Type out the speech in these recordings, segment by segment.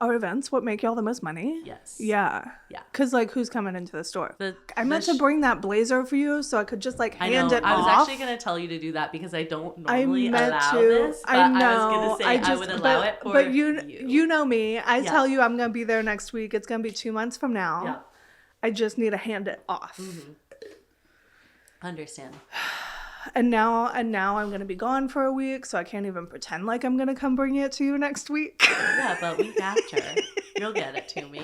Are events what make y'all the most money? Yes. Yeah. Yeah. Because, like, who's coming into the store? I meant the to bring that blazer for you so I could just, like, I hand know. it I was off. actually going to tell you to do that because I don't I normally meant allow to. this. But I know. I was going to say I would allow it for but you know me. I Yeah. tell you I'm going to be there next week. It's going to be 2 months from now. Yeah. I just need to hand it off. Mm-hmm. Understand. And now I'm going to be gone for a week, so I can't even pretend like I'm going to come bring it to you next week. Yeah, but week after, you'll get it to me.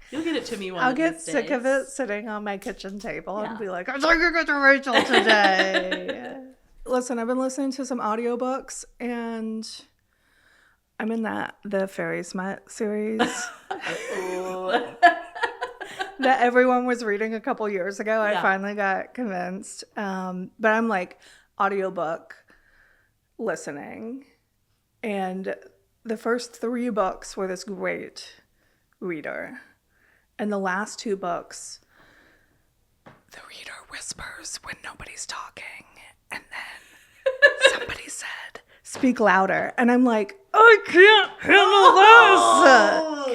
You'll get it to me one I'll of get these sick days. of it sitting on my kitchen table Yeah. and be like, I'm taking it to Rachel today. Listen, I've been listening to some audiobooks, and I'm in the Fairy Smut series that everyone was reading a couple years ago. Yeah. I finally got convinced. But I'm like audiobook listening. And the first 3 books were this great reader. And the last 2 books, the reader whispers when nobody's talking. And then somebody said, speak louder. And I'm like, I can't handle this.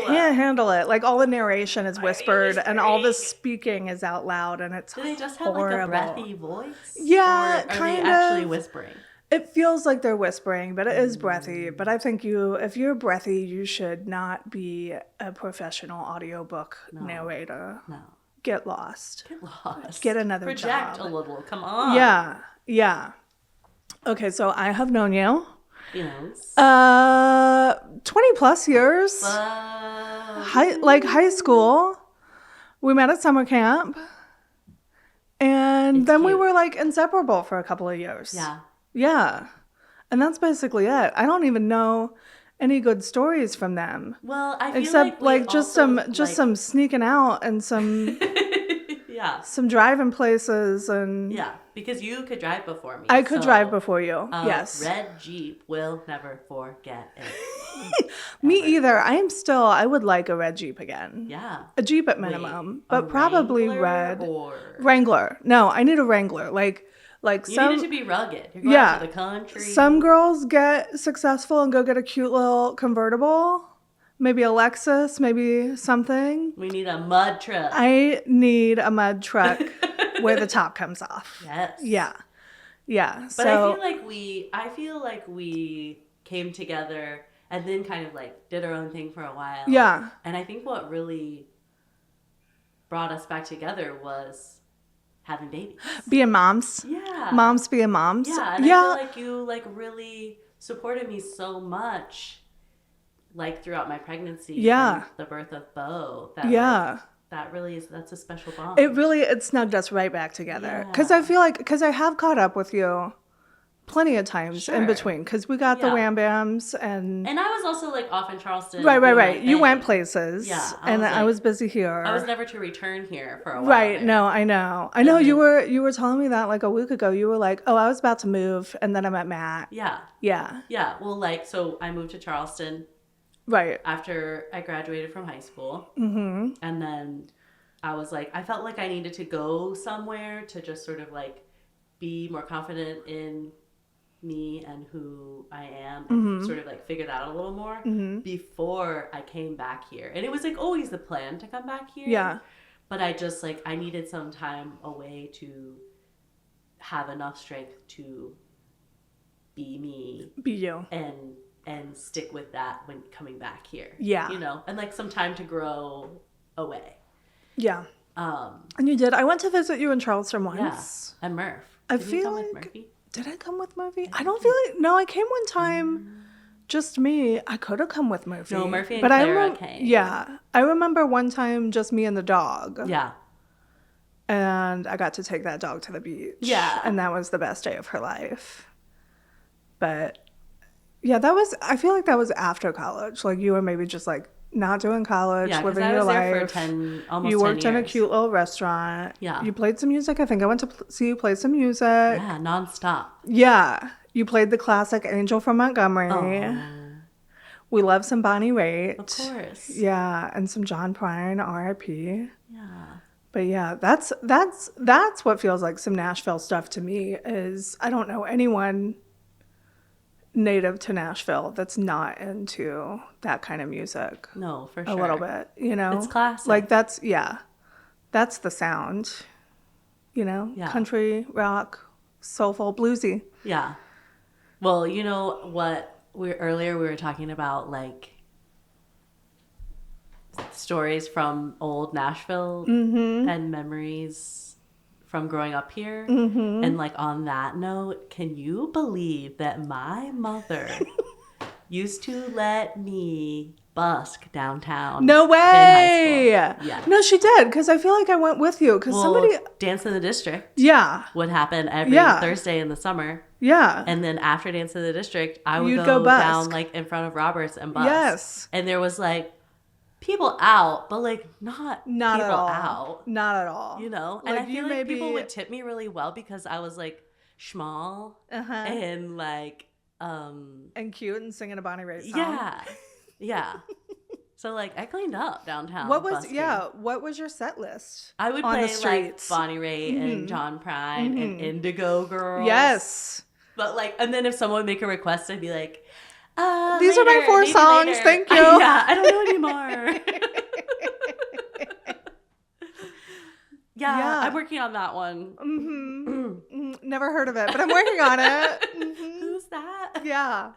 Can't handle it. Like, all the narration is whispered and all the speaking is out loud, and it's Do they just have horrible. like a breathy voice? Yeah, or are kind they actually of. whispering? It feels like they're whispering, but it is breathy. But I think if you're breathy, you should not be a professional audiobook narrator. No. Get lost. Get lost. Get another Project job. a little. Come on. Yeah. Okay, so I have known you. Yes. 20 plus years. High school. We met at summer camp. And then we were like inseparable for a couple of years. Yeah. Yeah. And that's basically it. I don't even know any good stories from them. Well, I feel except like just some sneaking out and some some driving places and because you could drive before me. I could drive before you. Yes. Red Jeep will never forget it. Me either. I would like a red Jeep again. Yeah. A Jeep at minimum, but probably red. Or... Wrangler. No, I need a Wrangler. Like you some need it to be rugged. You're going out to the country. Some girls get successful and go get a cute little convertible. Maybe a Lexus, maybe something. We need a mud truck. I need a mud truck where the top comes off. Yes. Yeah. But I feel like we came together and then kind of like did our own thing for a while. Yeah. And I think what really brought us back together was having babies. Being moms. Yeah. Moms being moms. Yeah. And I feel like you like really supported me so much like throughout my pregnancy and the birth of Bo. That's a special bond. It snugged us right back together. Because I feel like, I have caught up with you plenty of times in between. Because we got the Wham Bams and I was also like off in Charleston. Right. You went places. Yeah. I was busy here. I was never to return here for a while. Right. There. No, I know. I know you were telling me that like a week ago. You were like, oh, I was about to move. And then I met Matt. Yeah. Yeah. Well, so I moved to Charleston. Right. After I graduated from high school. Mm-hmm. And then I was like, I felt like I needed to go somewhere to just sort of like be more confident in me and who I am and sort of like figure that out a little more before I came back here. And it was like always the plan to come back here. Yeah. But I just like, I needed some time away to have enough strength to be me. Be you. And stick with that when coming back here. Yeah. And like some time to grow away. Yeah. And you did. I went to visit you in Charleston once. Yeah. And Murph. Did you come with Murphy? Did I come with Murphy? I don't feel like... No, I came one time. Just me. I could have come with Murphy. No, Murphy and Clara came. Yeah. I remember one time just me and the dog. Yeah. And I got to take that dog to the beach. Yeah. And that was the best day of her life. But... Yeah, I feel like that was after college. Like, you were maybe just, like, not doing college, living your life. Yeah, because I was there for almost 10 years. You worked in a cute little restaurant. Yeah. You played some music. I think I went to see you play some music. Yeah, nonstop. Yeah. You played the classic Angel from Montgomery. Oh. We love some Bonnie Raitt. Of course. Yeah, and some John Prine, R.I.P. Yeah. But yeah, that's what feels like some Nashville stuff to me is I don't know anyone native to Nashville that's not into that kind of music. No, for A sure. little bit, you know? It's classic. Like that's the sound, you know? Yeah. Country, rock, soulful, bluesy. Yeah. Well, you know what? Earlier we were talking about like stories from old Nashville and memories from growing up here. And like on that note, can you believe that my mother used to let me busk downtown? No in high way! school? Yeah. No, she did, because I feel like I went with you, because Well, somebody... Dance in the District Yeah, would happen every Yeah. Thursday in the summer. yeah. And then after Dance in the District, I would You'd go go busk. down like in front of Roberts and busk. Yes. And there was like people out, but like not Not people at all. out. Not at all. You know? And Like, I feel you like maybe- people would tip me really well because I was like small Uh-huh. and like And cute and singing a Bonnie Raitt song. yeah. Yeah. So like I cleaned up downtown. What was busking. what was your set list? I would on the play like streets? Bonnie Raitt and John Prine and Indigo Girls. Yes. But like, and then if someone would make a request, I'd be like, These are my later, 4 maybe songs, later. thank you. Yeah, I don't know anymore. Yeah. I'm working on that one. Never heard of it, but I'm working on it. Mhm. Who's that? Yeah.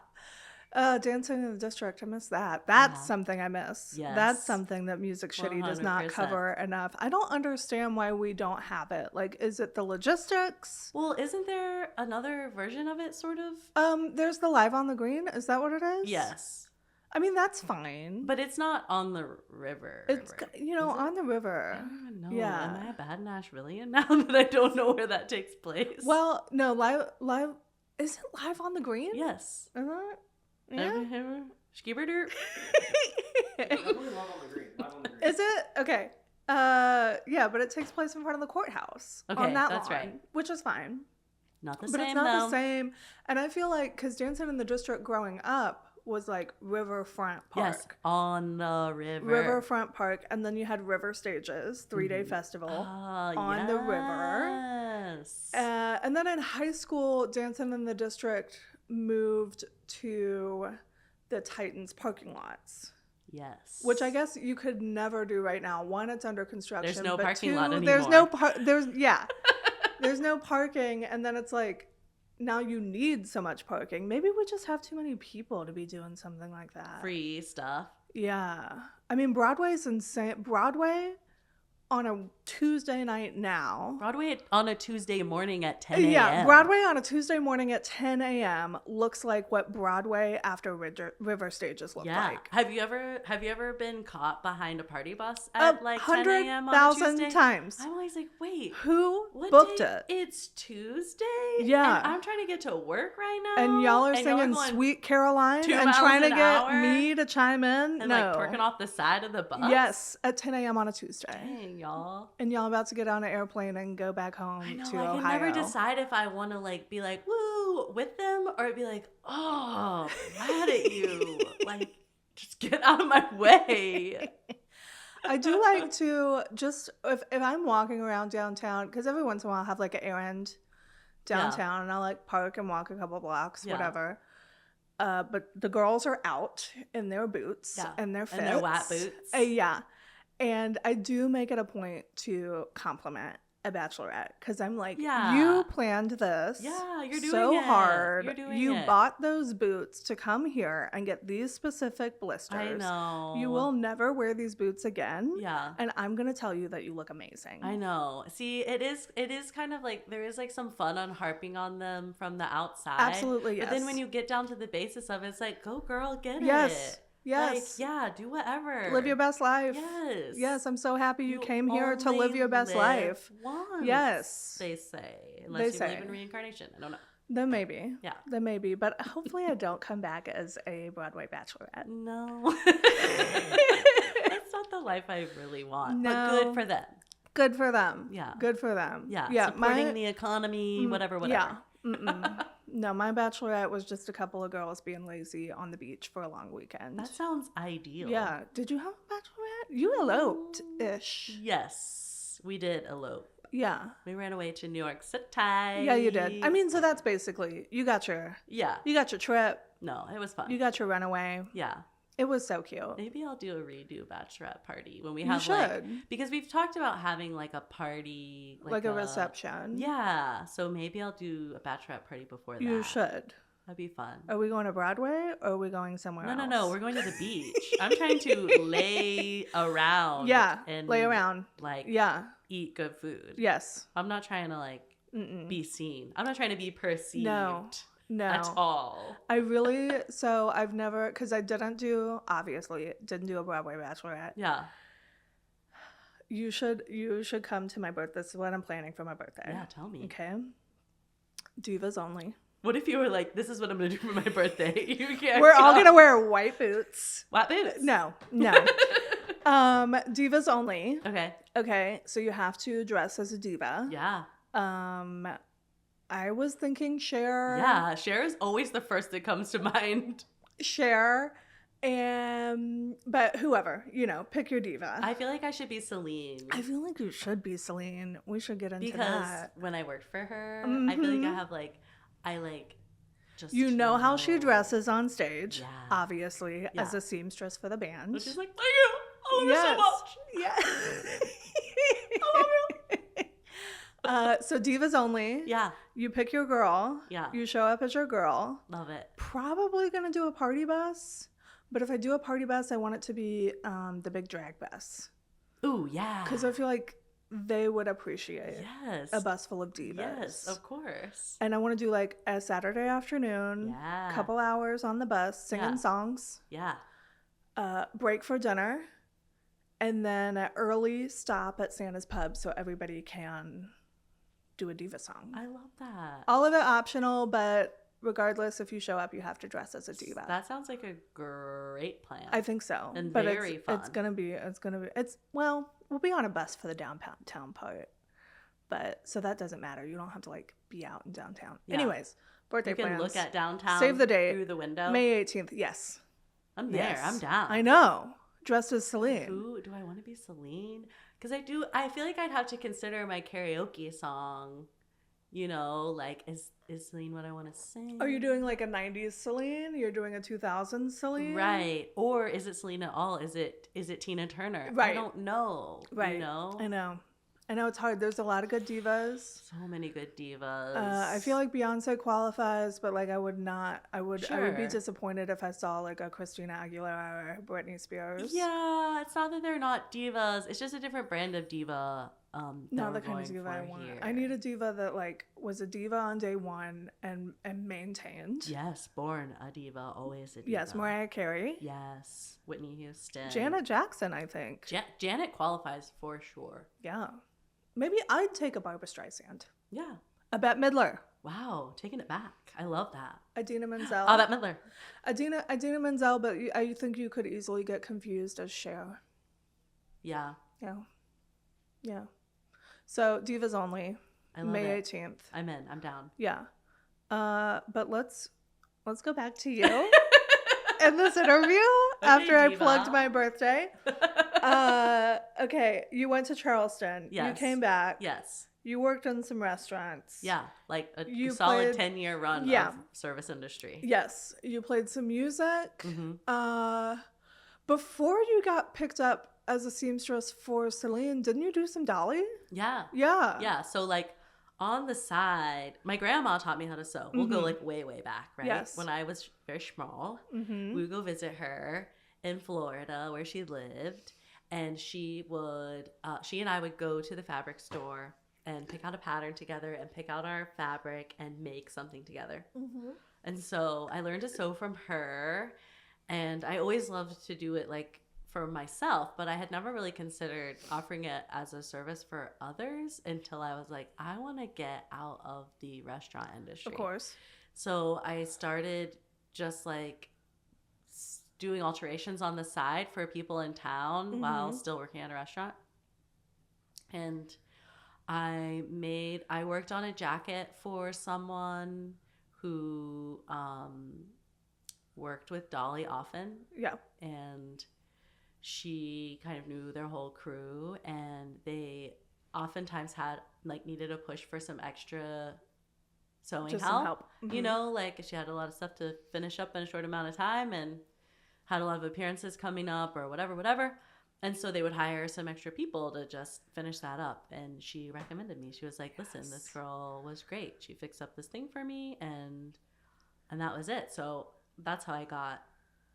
Dancing in the District, I miss that. That's something I miss. Yes. That's something that Music Shitty does not 100%. cover enough. I don't understand why we don't have it. Like, is it the logistics? Well, isn't there another version of it, sort of? There's the Live on the Green. Is that what it is? Yes. I mean, that's fine. But it's not on the river. It's, you know, Is it? on the river. I don't even know. Yeah. Am I a bad Nashvilleian now that I don't know where that takes place? Well, no, live, is it Live on the Green? yes. Is it? Yeah. Skibberder. Definitely Live on the Green. Live on the Green. Is it? Okay. Yeah, but it takes place in front of the courthouse. Okay, on that that's lawn, right. which is fine. Not the But same it's not though. the same. And I feel like, because Dancing in the District growing up was like Riverfront Park. Yes, on the river. Riverfront Park. And then you had River Stages, 3-day festival on the river. Yes. And then in high school, Dancing in the District moved to the Titans parking lots. Yes. Which I guess you could never do right now. One, it's under construction. There's no but parking two, lot anymore. There's no parking, and then it's like now you need so much parking. Maybe we just have too many people to be doing something like that. free stuff. Yeah. I mean, Broadway's insane. Broadway on a Tuesday night now. Broadway on a Tuesday morning at 10 a.m. Yeah, Broadway on a Tuesday morning at 10 a.m. looks like what Broadway after River Stages look Yeah. like. Have you ever been caught behind a party bus at like 10 a.m. on a 100,000 Tuesday? times. I'm always like, wait, Who what booked day? it? It's Tuesday? Yeah. And I'm trying to get to work right now. And y'all are and y'all singing going Sweet Caroline 2 and miles trying to an get hour? me to chime in. And No. like twerking off the side of the bus? Yes, at 10 a.m. on a Tuesday. Dang, y'all. And y'all about to get on an airplane and go back home I know, to I Ohio. can never decide if I want to like be like, woo, with them, or be like, oh, mad at you. Like, just get out of my way. I do like to just, if I'm walking around downtown, because every once in a while I'll have like an errand downtown and I'll like park and walk a couple blocks, Yeah. whatever. But the girls are out in their boots Yeah. and their fits. And their WAT boots. Yeah. And I do make it a point to compliment a bachelorette because I'm like, Yeah. you planned this Yeah, you're doing so it. hard. You're doing you it. bought those boots to come here and get these specific blisters. I know. You will never wear these boots again. Yeah. And I'm going to tell you that you look amazing. I know. See, it is kind of like there is like some fun on harping on them from the outside. Absolutely, But then yes. when you get down to the basis of it, it's like, go girl, get Yes. it. Yes. Like, yeah, do whatever. Live your best life. Yes. Yes, I'm so happy you came here to only live your best live life. Once, Yes. they say. Unless you say. believe in reincarnation. I don't know. Then maybe. Yeah. Then maybe. But hopefully I don't come back as a Broadway bachelorette. No. That's not the life I really want. But No. good for them. Good for them. Yeah. Good for them. Yeah. Yeah. Supporting the economy, whatever. Yeah. Mm-mm. No, my bachelorette was just a couple of girls being lazy on the beach for a long weekend. That sounds ideal. Yeah. Did you have a bachelorette? You eloped ish. Yes, we did elope. Yeah. We ran away to New York City. Yeah, you did. I mean, so that's basically, you got your trip. No, it was fun. You got your runaway. Yeah. It was so cute. Maybe I'll do a redo bachelorette party when we You have should. because we've talked about having like a party, Like a reception. Yeah, so maybe I'll do a bachelorette party before that. You should. That'd be fun. Are we going to Broadway or are we going somewhere else? No. We're going to the beach. I'm trying to lay around. Yeah, and lay around. Like Yeah. eat good food. Yes. I'm not trying to like be seen. I'm not trying to be perceived. No. At all. I've never, because I didn't do a Broadway bachelorette. Yeah. You should come to my birthday. This is what I'm planning for my birthday. Yeah, tell me. Okay. Divas only. What if you were like, this is what I'm going to do for my birthday? You can't. We're all going to wear white boots. White boots? No. Divas only. Okay. So you have to dress as a diva. Yeah. I was thinking Cher. Yeah, Cher is always the first that comes to mind. Cher, but whoever, pick your diva. I feel like I should be Celine. I feel like you should be Celine. We should get into because that. when I worked for her, I feel like I just how she dresses on stage, Yeah. obviously, Yeah. as a seamstress for the band. And she's like, thank you. I love you so much. Yeah. I love you. So divas only. Yeah. You pick your girl. Yeah. You show up as your girl. Love it. Probably gonna do a party bus, but if I do a party bus, I want it to be the big drag bus. Ooh, yeah. Because I feel like they would appreciate Yes. a bus full of divas. Yes, of course. And I want to do like a Saturday afternoon, Yeah. couple hours on the bus, singing Yeah. songs, Yeah. break for dinner, and then an early stop at Santa's Pub so everybody can do a diva song. I love that. All of it optional, but regardless, if you show up, you have to dress as a diva. That sounds like a great plan. I think so. And but very fun. We'll be on a bus for the downtown part. But so that doesn't matter. You don't have to like be out in downtown. Yeah. Anyways, birthday You can plans. look at downtown. Save the date. Through the window. May 18th. Yes. I'm there. Yes. I'm down. I know. Dressed as Celine. Who do I want to be? Celine? Because I feel like I'd have to consider my karaoke song. Like is Celine what I want to sing? Are you doing like a 90s Celine? You're doing a 2000s Celine? Right. Or is it Celine at all? Is it Tina Turner? Right. I don't know. Right. I know it's hard. There's a lot of good divas. So many good divas. I feel like Beyonce qualifies, but like I would be Sure. disappointed if I saw like a Christina Aguilera or Britney Spears. Yeah, it's not that they're not divas. It's just a different brand of diva. Not the kind of diva I want. Here. I need a diva that like was a diva on day one and maintained. Yes, born a diva, always a diva. Yes, Mariah Carey. Yes, Whitney Houston. Janet Jackson, I think. Janet qualifies for sure. Yeah. Maybe I'd take a Barbra Streisand. Yeah. A Bette Midler. Wow, taking it back. I love that. Idina Menzel. Oh, Bette Midler. Idina Menzel, but I think you could easily get confused as Cher. Yeah. Yeah. So divas only. I love May it. 18th. I'm in. I'm down. Yeah. But let's go back to you in this interview after I diva. plugged my birthday. Okay, you went to Charleston. Yes. You came back. Yes. You worked in some restaurants. Yeah. Like a You solid played- 10-year run Yeah. of service industry. Yes, you played some music. Mm-hmm. Before you got picked up as a seamstress for Celine, didn't you do some Dolly? Yeah. Yeah. Yeah. So like on the side, my grandma taught me how to sew. We'll go like way, way back, right? Yes. When I was very small, we would go visit her in Florida where she lived. And she and I would go to the fabric store and pick out a pattern together and pick out our fabric and make something together. And so I learned to sew from her. And I always loved to do it like for myself, but I had never really considered offering it as a service for others until I was like, I want to get out of the restaurant industry. Of course. So I started just like doing alterations on the side for people in town while still working at a restaurant. And I worked on a jacket for someone who worked with Dolly often. Yeah. And she kind of knew their whole crew, and they oftentimes had like needed a push for some extra sewing Just help. some help. You know, like she had a lot of stuff to finish up in a short amount of time and had a lot of appearances coming up or whatever. And so they would hire some extra people to just finish that up. And she recommended me. She was like, listen, this girl was great. She fixed up this thing for me and that was it. So that's how I got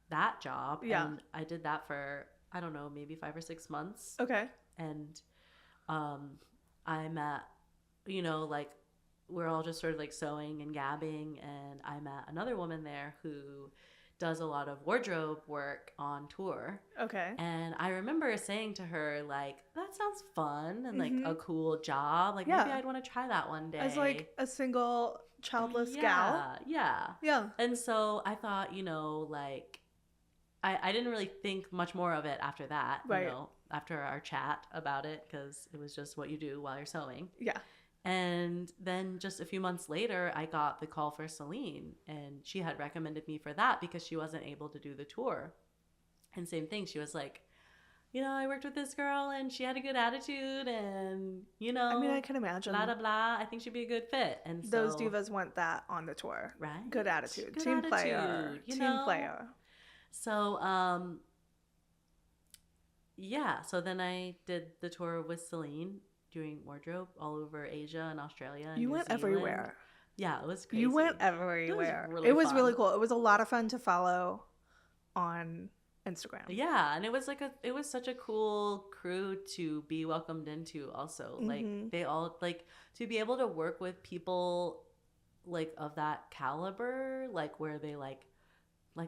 that job. Yeah. And I did that for, I don't know, maybe 5 or 6 months. Okay. And I met, you know, like we're all just sort of like sewing and gabbing. And I met another woman there who does a lot of wardrobe work on tour. Okay. And I remember saying to her, like, that sounds fun and like a cool job. Like, maybe I'd want to try that one day. As like a single childless gal. Yeah. Yeah. And so I thought, you know, like, I didn't really think much more of it after that, Right. you know, after our chat about it, because it was just what you do while you're sewing. Yeah. And then just a few months later, I got the call for Celine, and she had recommended me for that because she wasn't able to do the tour. And same thing, she was like, you know, I worked with this girl and she had a good attitude and, you know, I mean, I can imagine. blah, blah, blah. I think she'd be a good fit. And so, Those divas want that on the tour. right? Good attitude. Good Team player. attitude, you Team know? player. So, yeah. So then I did the tour with Celine doing wardrobe all over Asia and Australia. And You New went Zealand. everywhere. Yeah, it was crazy. You went everywhere. really It was fun. really cool. It was a lot of fun to follow on Instagram. Yeah, and it was like it was such a cool crew to be welcomed into also. Like they all like to be able to work with people like of that caliber, like where they like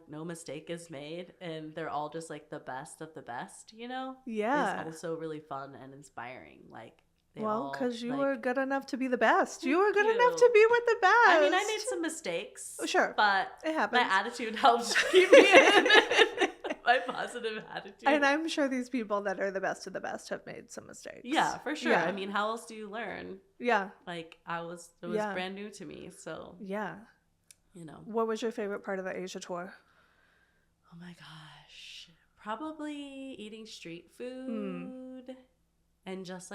no mistake is made and they're all just like the best of the best, you know? Yeah. It's also really fun and inspiring. Like they Well, all, because you like- were good enough to be the best. You were Thank good enough you. to be with the best. I mean, I made some mistakes. Oh, sure. But It my happens. attitude helped keep me in. My positive attitude. And I'm sure these people that are the best of the best have made some mistakes. Yeah, for sure. Yeah. I mean, how else do you learn? Yeah. Like it was Yeah. brand new to me. So, Yeah. you know. What was your favorite part of the Asia tour? Oh my gosh. Probably eating street food and just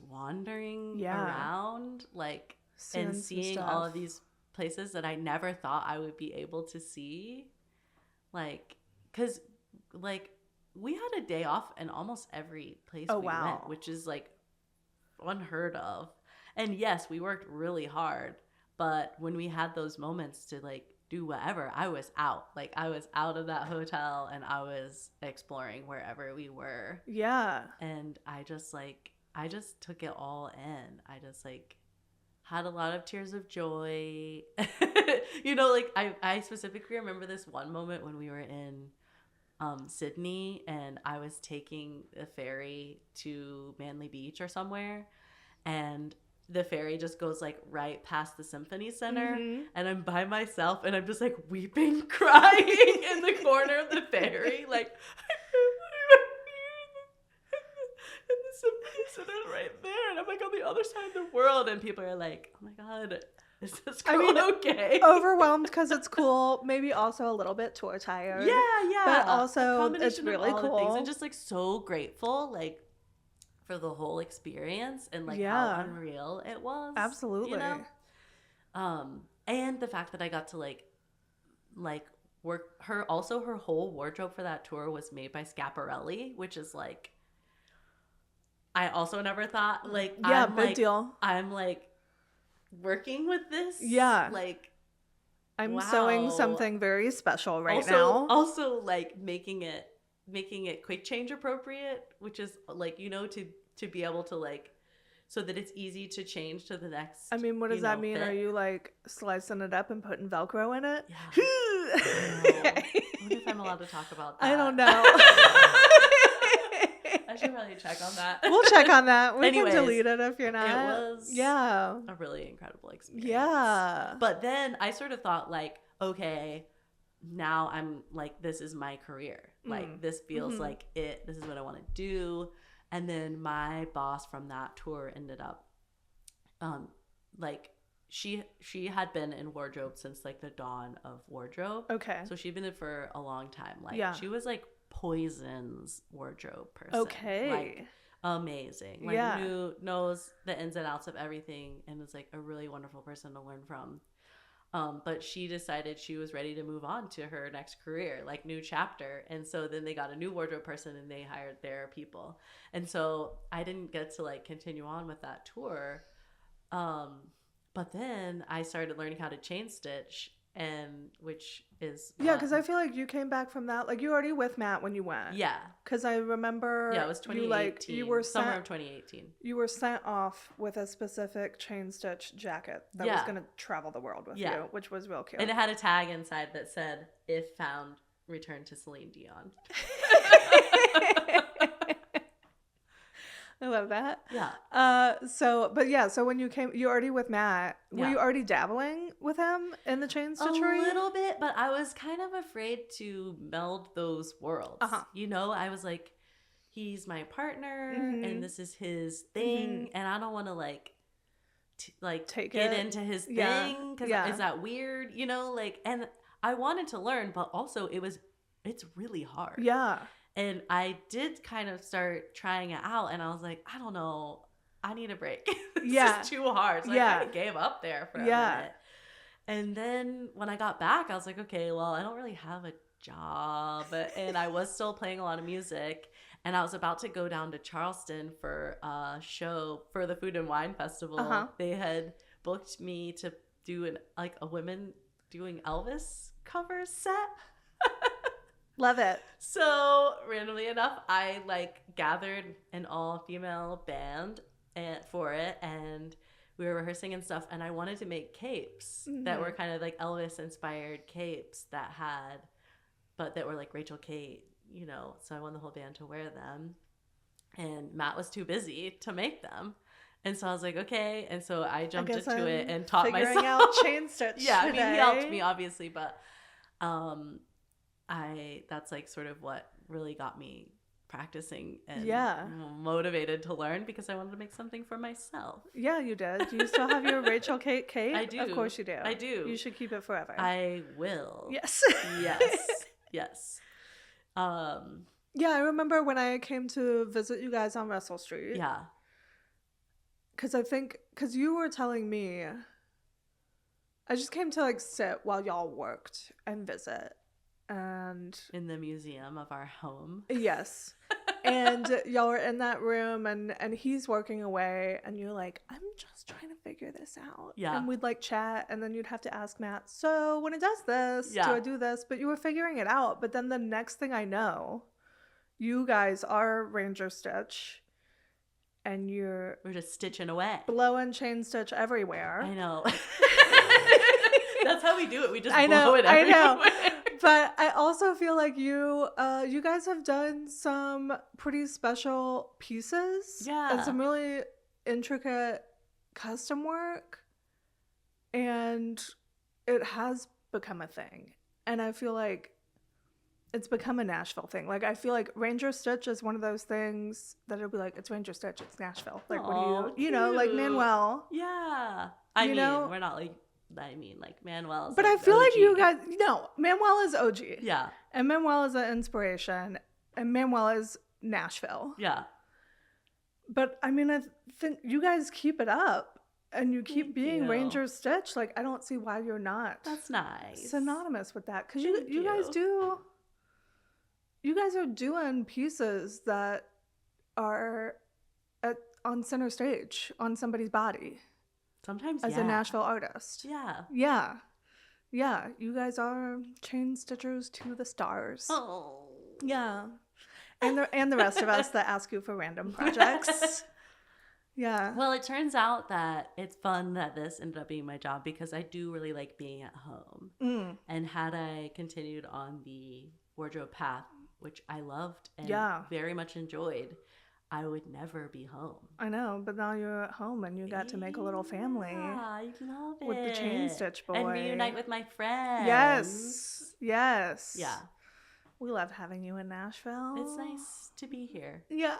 wandering Yeah. around, like, Seeing and some seeing all of stuff. these places that I never thought I would be able to see. Like, because, like, we had a day off in almost every place Oh, we wow. went, which is, like, unheard of. And yes, we worked really hard, but when we had those moments to, like, do whatever, I was out. Like, I was out of that hotel and I was exploring wherever we were. Yeah. And I just took it all in. I just, like, had a lot of tears of joy. You know, like, I specifically remember this one moment when we were in Sydney and I was taking a ferry to Manly Beach or somewhere, and the ferry just goes like right past the Symphony Center, and I'm by myself and I'm just like weeping, crying in the corner of the ferry, like and the Symphony Center's right there, and I'm like on the other side of the world, and people are like, "Oh my god, is this girl okay?" Overwhelmed because it's cool. Maybe also a little bit tour tired. Yeah. But A also, combination it's of really all the things, cool. and just like so grateful, like for the whole experience and like Yeah. how unreal it was. Absolutely. You know? And the fact that I got to like work her. Also, her whole wardrobe for that tour was made by Schiaparelli, which is like I also never thought like Yeah, I'm, big like, deal. I'm like working with this. Yeah. Like. I'm Wow. sewing something very special right also, now. Also, like making it quick change appropriate, which is like, you know, to be able to like, so that it's easy to change to the next. I mean, what does that mean? fit. Are you like slicing it up and putting Velcro in it? Yeah. I wonder if I'm allowed to talk about that. I don't know. I should probably check on that. We'll check on that. We Anyways, can delete it if you're not. was Yeah. a really incredible experience. Yeah. But then I sort of thought like, okay, now I'm like, this is my career. Like this feels like it. This is what I want to do. And then my boss from that tour ended up, like she had been in wardrobe since like the dawn of wardrobe. Okay. So she'd been in for a long time. Like Yeah. she was like Poison's wardrobe person. Okay. Like amazing. Like, Yeah. knows the ins and outs of everything, and is like a really wonderful person to learn from. But she decided she was ready to move on to her next career, like new chapter. And so then they got a new wardrobe person and they hired their people. And so I didn't get to like continue on with that tour. But then I started learning how to chain stitch, and which is Yeah, because I feel like you came back from that. Like, you were already with Matt when you went. yeah. Because I remember Yeah, it was 2018. you were summer sent, of 2018. you were sent off with a specific chain stitch jacket that was Yeah. going to travel the world with Yeah. you, which was real cute. And it had a tag inside that said, "If found, return to Celine Dion." I love that. Yeah. So when you came, you already with Matt. Were Yeah. you already dabbling with him in the chain A stitchery? little bit, but I was kind of afraid to meld those worlds. Uh-huh. You know, I was like, he's my partner, Mhm. and this is his thing, and I don't want to like Take get it. into his Yeah. thing because Yeah. is that weird? You know, like, and I wanted to learn, but also it's really hard. Yeah. And I did kind of start trying it out, and I was like, I don't know, I need a break. It's Yeah. just too hard. So I Yeah. kind of gave up there for a Yeah. minute. And then when I got back, I was like, okay, well, I don't really have a job. And I was still playing a lot of music. And I was about to go down to Charleston for a show for the Food and Wine Festival. Uh-huh. They had booked me to do a women doing Elvis cover set. Love it. So randomly enough, I like gathered an all-female band for it, and we were rehearsing and stuff. And I wanted to make capes that were kind of like Elvis-inspired capes that were like Rachel Kate, you know. So I wanted the whole band to wear them, and Matt was too busy to make them. And so I was like, okay. And so I jumped guess into it I'm and taught figuring myself. out chain stitch. Yeah, I mean, today. he helped me obviously, but that's like sort of what really got me practicing and Yeah. motivated to learn, because I wanted to make something for myself. Yeah, you did. Do you still have your Rachel Kate cape? I do. Of course you do. I do. You should keep it forever. I will. Yes. Yes. Yes. Yeah, I remember when I came to visit you guys on Russell Street. Yeah. Because you were telling me, I just came to like sit while y'all worked and visit. And In the museum of our home. yes. And y'all were in that room and he's working away and you're like, I'm just trying to figure this out. Yeah. And we'd like chat and then you'd have to ask Matt, so when it does this, Yeah. do I do this? But you were figuring it out. But then the next thing I know, you guys are Ranger Stitch and you're We're just stitching away. blowing chain stitch everywhere. I know. That's how we do it. We just I know, blow it I know. everywhere. But I also feel like you guys have done some pretty special pieces. Yeah. And some really intricate custom work. And it has become a thing. And I feel like it's become a Nashville thing. Like, I feel like Ranger Stitch is one of those things that it'll be like, it's Ranger Stitch, it's Nashville. Like, what Aw, do you know, like cute. Manuel. Yeah. I You mean, know? we're not like, like Manuel's. But like I feel like OG. you guys, no, Manuel is OG. Yeah. And Manuel is an inspiration. And Manuel is Nashville. Yeah. But I mean, I think you guys keep it up. And you keep Thank being you. Ranger Stitch. Like, I don't see why you're not That's nice. synonymous with that. Because Thank you guys you. you guys are doing pieces that are on center stage on somebody's body Sometimes, as a Nashville artist. Yeah. Yeah. Yeah. You guys are chain stitchers to the stars. Oh. Yeah. And the rest of us that ask you for random projects. Yeah. Well, it turns out that it's fun that this ended up being my job, because I do really like being at home. Mm. And had I continued on the wardrobe path, which I loved and Yeah. very much enjoyed, I would never be home. I know, but now you're at home and you got to make a little family. Yeah, I love it. With the chain stitch boy. And reunite with my friends. Yes. Yes. Yeah. We love having you in Nashville. It's nice to be here. Yeah.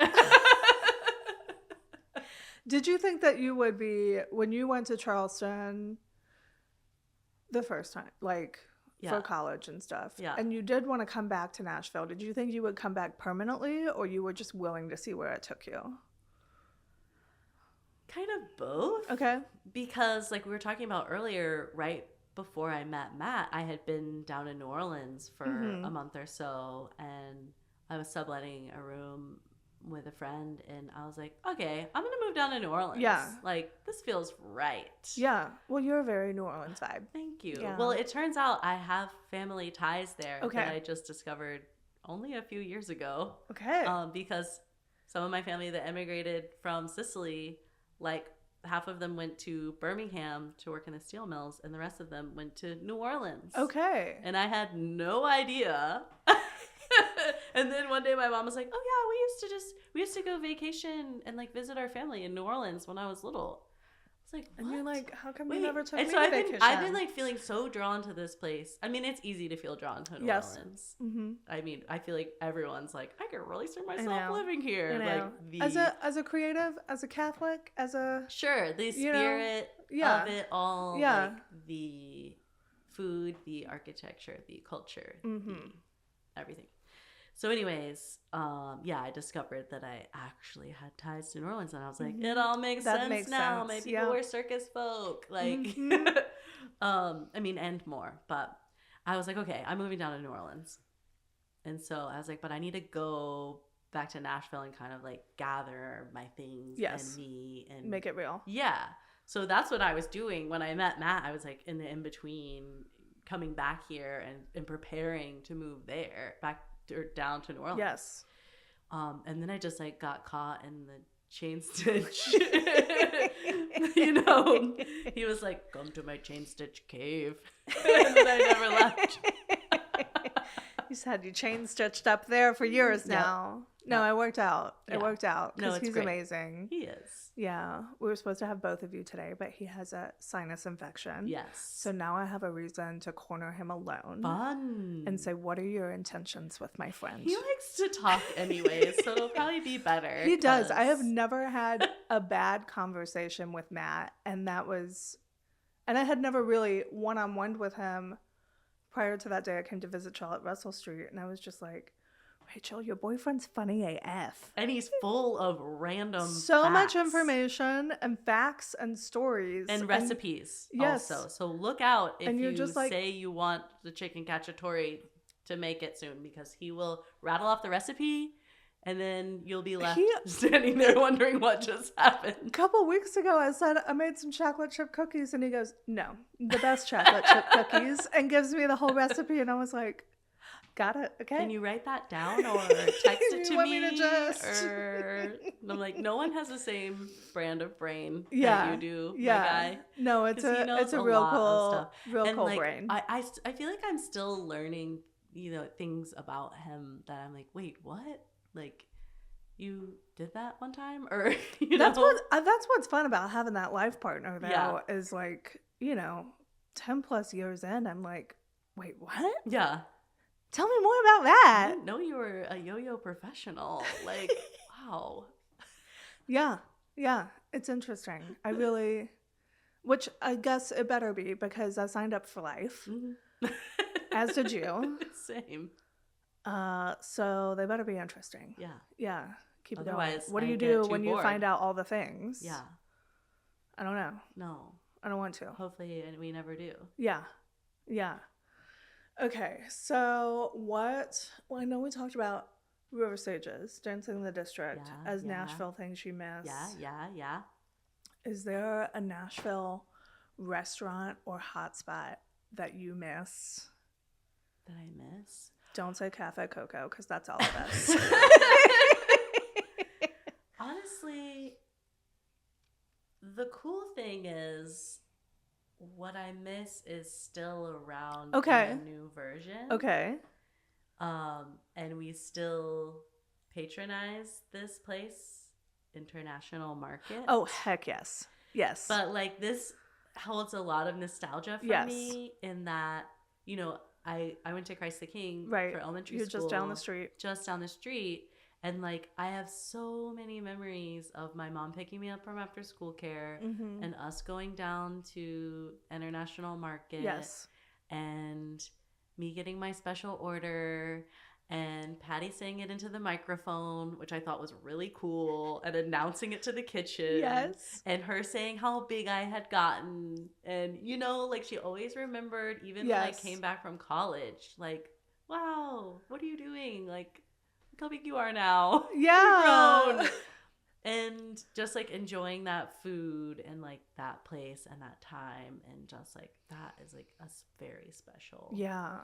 Did you think that you would be, when you went to Charleston the first time, like Yeah. for college and stuff, Yeah. and you did want to come back to Nashville, did you think you would come back permanently or you were just willing to see where it took you? Kind of both. Okay. Because, like we were talking about earlier, right before I met Matt, I had been down in New Orleans for a month or so, and I was subletting a room with a friend, and I was like, okay, I'm gonna move down to New Orleans. Yeah. Like, this feels right. Yeah. Well, you're a very New Orleans vibe. Thank you. Yeah. Well, it turns out I have family ties there Okay. that I just discovered only a few years ago. Okay. Because some of my family that immigrated from Sicily, like half of them went to Birmingham to work in the steel mills, and the rest of them went to New Orleans. Okay. And I had no idea. And then one day my mom was like, "Oh yeah, we used to go vacation and like visit our family in New Orleans when I was little." I was like, what? And you're like, how come Wait. you never took And me so to I've vacation? been like feeling so drawn to this place. I mean, it's easy to feel drawn to New Yes. Orleans. Mm-hmm. I mean, I feel like everyone's like, I could really see know. myself living here. I know. Like As a creative, as a Catholic, as a sure, the you know, spirit yeah. of it all, Yeah. like the food, the architecture, the culture, the everything. So anyways, I discovered that I actually had ties to New Orleans, and I was like, it all makes That sense makes now. sense. My people Yeah. were circus folk, like, I mean, and more. But I was like, okay, I'm moving down to New Orleans, and so I was like, but I need to go back to Nashville and kind of like gather my things Yes. and me and make it real. yeah. So that's what I was doing when I met Matt. I was like in the in between coming back here and preparing to move there back down to New Orleans. Yes. And then I just like got caught in the chain stitch. You know, he was like, "Come to my chain stitch cave," and then I never left. He's had you chain stitched up there for years Yep. now. No, it worked out. It Yeah. worked out No, because it's he's great. amazing. He is. Yeah, we were supposed to have both of you today, but he has a sinus infection. Yes. So now I have a reason to corner him alone Fun. and say, "What are your intentions with my friend?" He likes to talk anyways, so it'll probably be better. He does. I have 'cause- never had a bad conversation with Matt, and I had never really one-on-one with him prior to that day. I came to visit Charlotte Russell Street, and I was just like, "Rachel, your boyfriend's funny AF." And he's full of random So much facts information and facts and stories and recipes yes. also. So look out if And you're you just like- say you want the chicken cacciatore to make it soon, because he will rattle off the recipe and then you'll be left standing there wondering what just A happened. couple weeks ago, I said I made some chocolate chip cookies, and he goes, "No, the best chocolate chip cookies," and gives me the whole recipe, and I was like, "Got it, okay." Can you write that down or text it You to want me? me to just- Or I'm like, no one has the same brand of brain Yeah, that you do, yeah. my guy. No, it's 'Cause he a knows real lot of cool, stuff. real And cool like, brain. I feel like I'm still learning, things about him that I'm like, wait, what? Like, you did that one time, or That's what's fun about having that life partner, though, Yeah. is like 10+ years in, I'm like, wait, what? Yeah. Tell me more about I that. didn't know you were a yo-yo professional. Like, wow. Yeah, it's interesting. Which I guess it better be, because I signed up for life, Mhm. as did you. Same. So they better be interesting. Yeah. Yeah, keep it going. Otherwise, What do I you get do too when you bored. find out all the things? Yeah. I don't know. No. I don't want to. Hopefully, and we never do. Yeah. Okay, so well, I know we talked about River Stages, Dancing in the District, Yeah, as yeah. Nashville things you miss. Yeah. Is there a Nashville restaurant or hotspot that you miss? That I miss. Don't say Cafe Coco, because that's all of us. Honestly, the cool thing is what I miss is still around Okay. in a new version. Okay. And we still patronize this place, International Market. Oh, heck yes. Yes. But like this holds a lot of nostalgia for Yes. me in that, I went to Christ the King right. for elementary You're school. just down the street. Just down the street. And like I have so many memories of my mom picking me up from after school care Mm-hmm. and us going down to International Market Yes. and me getting my special order and Patty saying it into the microphone, which I thought was really cool, and announcing it to the kitchen. Yes. And her saying how big I had gotten. And, you know, like she always remembered, even when I Yes. came back from college, like, wow, what are you doing? Like, look how big you are now. Yeah. You're grown. And just like enjoying that food and like that place and that time. And just like that is like very special. Yeah.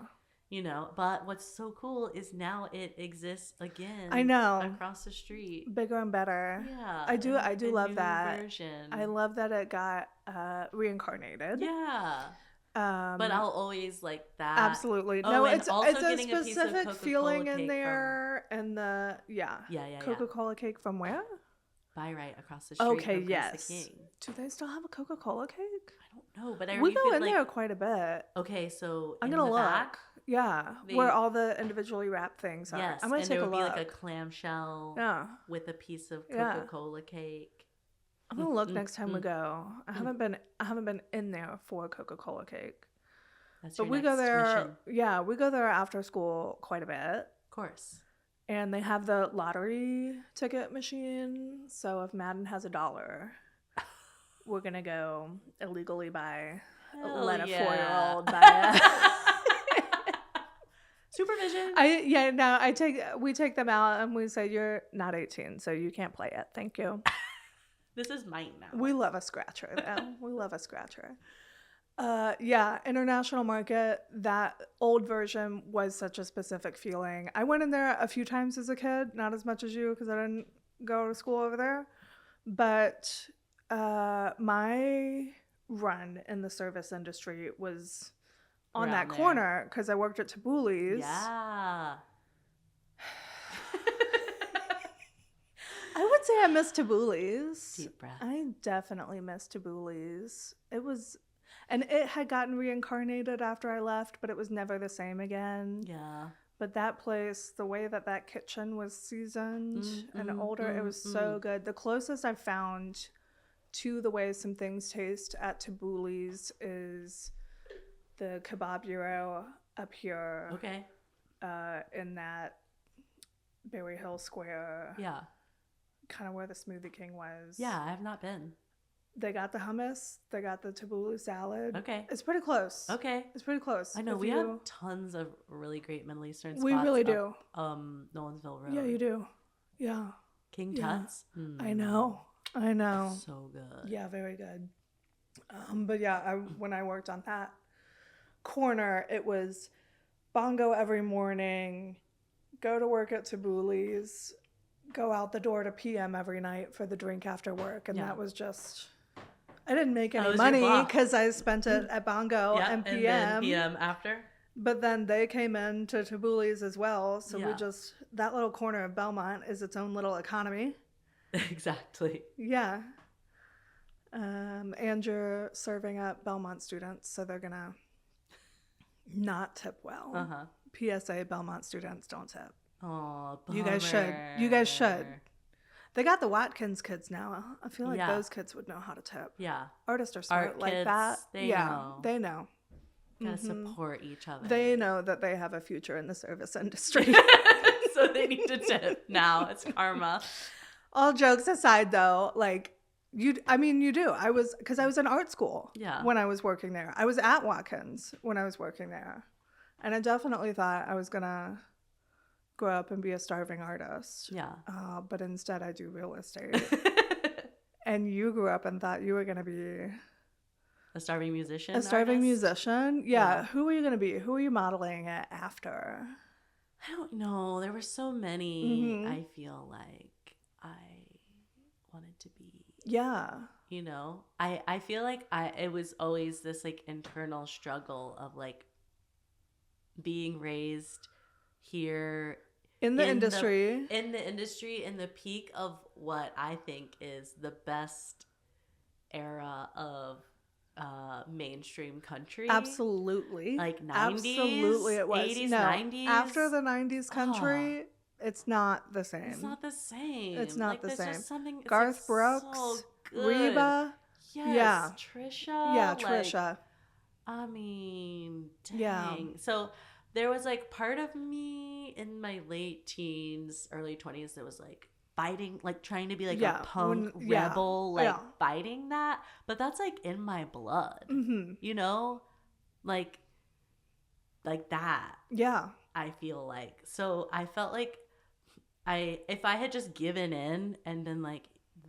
You know, but what's so cool is now it exists again. I know. Across the street. Bigger and better. Yeah, I do a love new that. version. I love that it got reincarnated. Yeah, but I'll always like that. Absolutely. Oh, No, and it's also a getting a piece of specific Coca-Cola feeling in cake there, and the Yeah. Coca-Cola cake from where? Buy right across the street. Okay, from Prince yes. the King. Do they still have a Coca-Cola cake? I don't know, but We you go could, in like, there quite a bit. Okay, so I'm in gonna the look. back, Yeah, They- where all the individually wrapped things are. yes, I'm gonna and take there a would be look. like a clamshell Yeah, with a piece of Yeah. Coca-Cola cake. I'm gonna look next time we go. I haven't been in there for a Coca-Cola cake. That's But your we go next there. mission. Yeah, we go there after school quite a bit. Of course. And they have the lottery ticket machine. So if Madden has $1, we're gonna go illegally let a 4-year-old buy it. Supervision. We take them out and we say, you're not 18, so you can't play it. Thank you. This is mine now. We love a scratcher though. We love a scratcher. International market, that old version was such a specific feeling. I went in there a few times as a kid, not as much as you because I didn't go to school over there. But my run in the service industry was on Around that there. corner because I worked at Taboulih's. Yeah. I would say I miss Taboulih's. Deep breath. I definitely miss Taboulih's. And it had gotten reincarnated after I left, but it was never the same again. Yeah. But that place, the way that kitchen was seasoned and older, it was so good. The closest I've found to the way some things taste at Taboulih's is the Kebab Bureau up here Okay. in that Berry Hill Square, Yeah. kind of where the Smoothie King was. Yeah, I have not been. They got the hummus. They got the tabbouleh salad. Okay. It's pretty close. Okay. It's pretty close. I know If we you- have tons of really great Middle Eastern spots. We really up, do. Nolensville Road. Yeah, you do. Yeah. King Yeah. Tut's. I know. So good. Yeah, very good. But yeah, when I worked on that corner, it was bongo every morning, go to work at Taboulih's, go out the door to PM every night for the drink after work. And Yeah. that was just, I didn't make That any was your money block. because I spent it at bongo Yeah, and PM. then PM after. But then they came in to Taboulih's as well. So Yeah. that little corner of Belmont is its own little economy. Exactly. Yeah. And you're serving up Belmont students, so they're going to not tip well. Uh-huh. PSA, Belmont students don't tip. Oh, You guys should. You guys should. They got the Watkins kids now. I feel like Yeah. those kids would know how to tip. Yeah. Artists are smart Art like kids, that. they yeah, know. they know. Gotta support each other. They know that they have a future in the service industry. So they need to tip now. It's karma. All jokes aside, though, like you do. Because I was in art school Yeah. when I was working there. I was at Watkins when I was working there, and I definitely thought I was gonna grow up and be a starving artist. Yeah. But instead, I do real estate. And you grew up and thought you were gonna be A starving musician. a starving artist? musician. Yeah. Who are you gonna be? Who are you modeling it after? I don't know. There were so many. Mm-hmm. I feel like I wanted to be. Yeah. You know, I feel like it was always this like internal struggle of like being raised here In the industry. in the peak of what I think is the best era of mainstream country. Absolutely. Like 90s, Absolutely it was. 80s, no, 90s. After the 90s country, it's not the same. It's not the same. It's not like, the there's same. Just something, it's Garth like Brooks, so good. Reba. Yes, Yeah. Trisha. Yeah, like, Trisha. I mean, dang. Yeah. So there was like part of me in my late teens, early 20s that was like fighting, like trying to be like Yeah, a punk when- yeah, rebel, like yeah. fighting that. But that's like in my blood, you know, like that. Yeah. I feel like, so I felt like if I had just given in and been like,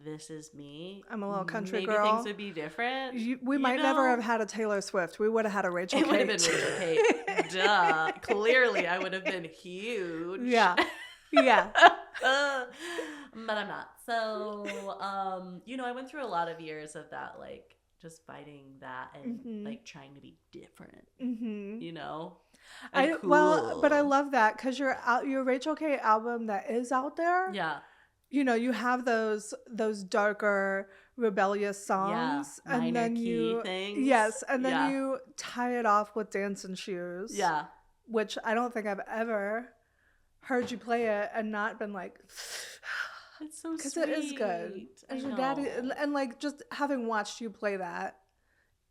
this is me, I'm a little country maybe girl. things would be different. We might know? never have had a Taylor Swift. We would have had a Rachel It would Kate. have been Rachel Kate. Duh. Clearly, I would have been huge. Yeah. Yeah. But I'm not. So, you know, I went through a lot of years of that, like just fighting that and like trying to be different. You know. And But I cool. love that because your Rachel Kate album that is out there. Yeah. You know, you have those darker rebellious songs, minor and then key things. yes, and then Yeah. you tie it off with Dancing Shoes. Yeah. Which I don't think I've ever heard you play it and not been like, It's so sweet. because it is good. I And your know. daddy, and like just having watched you play that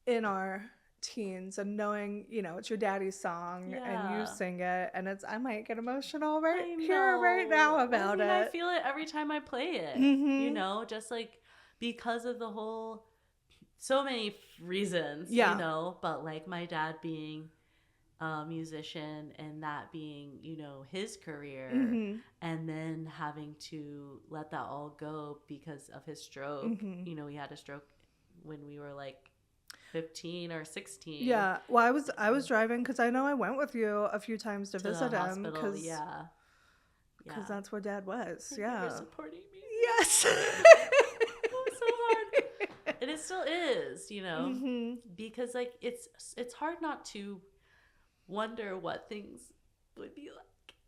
in our teens and knowing, you know, it's your daddy's song and Yeah. you sing it, and I might get emotional I right here, right now know. about I mean, it. I feel it every time I play it. Mhm. You know, just like because of the whole, so many reasons. Yeah. You know, but like my dad being a musician and that being, you know, his career, Mhm. and then having to let that all go because of his stroke. Mhm. You know, he had a stroke when we were like 15 or 16. Yeah. Well, I was driving because I know I went with you a few times to To the visit him hospital. because Yeah. that's where Dad was. Thank you for Yeah. supporting me. Yes. It was so hard. And it still is, you know, Mhm. because like it's hard not to wonder what things would be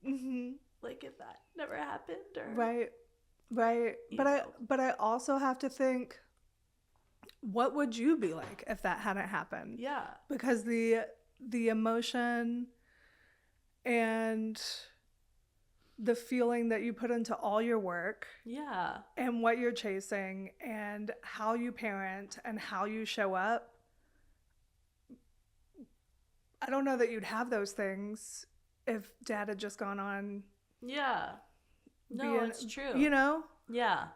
Mhm. like if that never happened, or Right. You But know. I also have to think, what would you be like if that hadn't happened? Yeah. Because the emotion and the feeling that you put into all your work Yeah. and what you're chasing and how you parent and how you show up, I don't know that you'd have those things if Dad had just gone on Yeah. No, being, it's true. you know? Yeah.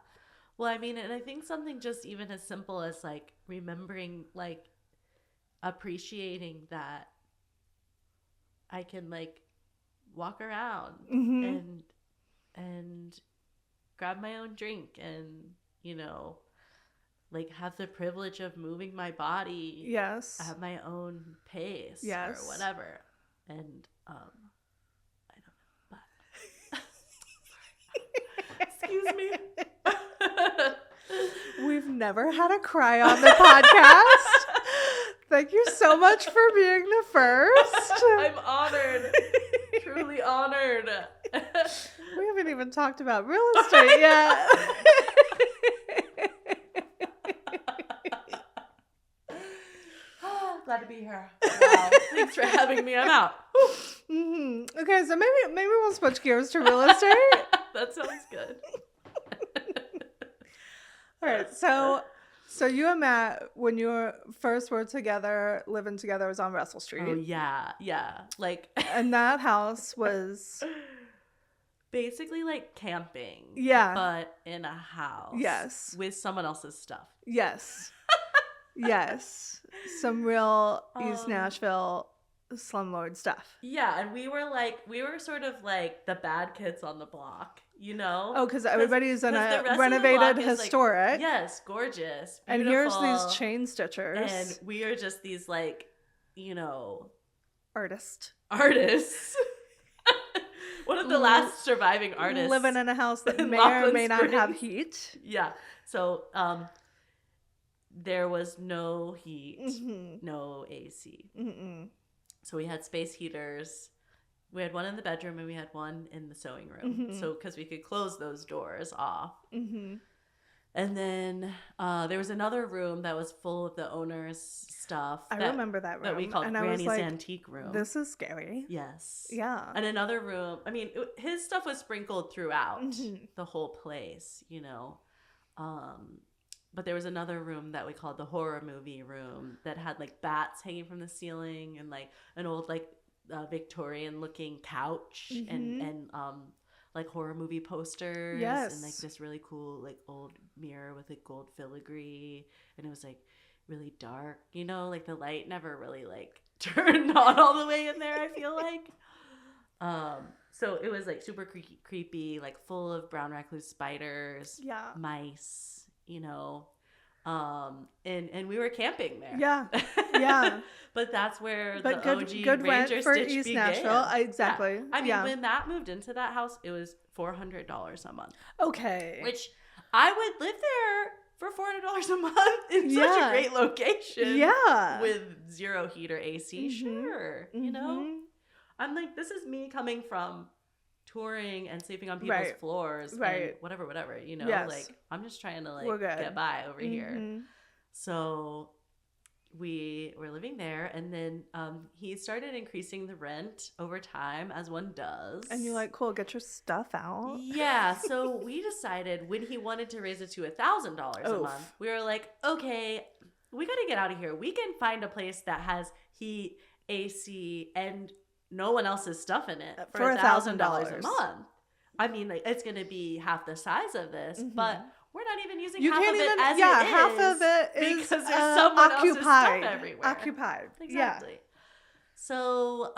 Well, I mean, and I think something just even as simple as like remembering, like appreciating that I can like walk around Mhm. and grab my own drink and, you know, like have the privilege of moving my body Yes. at my own pace Yes. or whatever. And I don't know, but excuse me. We've never had a cry on the podcast. Thank you so much for being the first. I'm honored. Truly honored. We haven't even talked about real estate yet. Glad to be here. Wow. Thanks for having me. I'm out. Okay, so maybe we'll switch gears to real estate. That sounds good. All right, so you and Matt, when you first were together, living together, was on Russell Street, Oh yeah, yeah. Like and that house was basically like camping. Yeah. But in a house. Yes. With someone else's stuff. yes, some real East Nashville slumlord stuff. Yeah, and we were sort of like the bad kids on the block, you know? Oh, because everybody's in 'cause the a rest of the renovated block is, like, historic. Yes, gorgeous. And here's beautiful, these chain stitchers. and we are just these like, you know, Artist. artists. One of the last surviving artists. Living in a house that in may or Laughlin may not have Springs. heat. Yeah. So there was no heat, Mm-hmm. no AC. Mm-mm. So we had space heaters. We had one in the bedroom and we had one in the sewing room. Mhm. So because we could close those doors off. Mm-hmm. And then there was another room that was full of the owner's stuff. I remember that room. That we called and I was Granny's like, Antique Room. this is scary. Yes. Yeah. And another room. I mean, his stuff was sprinkled throughout Mhm. the whole place, you know. But there was another room that we called the horror movie room that had like bats hanging from the ceiling and like an old like Victorian looking couch and like horror movie posters and like Yes. this really cool like old mirror with like gold filigree, and it was like really dark, you know, like the light never really like turned on all the way in there, I feel like. So it was like super creepy, like full of brown recluse spiders, Yeah. mice, you know. And we were camping there. Yeah. Yeah. But that's where But the good, OG good rent Ranger for Stitch East began. Nashville. Exactly. Yeah. I mean, Yeah. when Matt moved into that house, it was $400 a month, Okay. which I would live there for $400 a month in such Yeah. a great location. Yeah. With zero heat or AC, Mhm. sure. You know? Mhm. I'm like, this is me coming from touring and sleeping on people's Right. floors Right. and whatever, you know? Yes. Like, I'm just trying to We're like good. get by over here. Mhm. So we were living there, and then he started increasing the rent over time, as one does. And you're like, cool, get your stuff out. Yeah, so we decided when he wanted to raise it to $1,000 a Oof. month, we were like, okay, we got to get out of here. We can find a place that has heat, AC, and no one else's stuff in it For $1,000 a $1,000. month. I mean, like, it's going to be half the size of this, but we're not even using You half can't of it even, as yeah, it is. half of it is because there's someone else's occupied. stuff everywhere. Occupied. Exactly. So,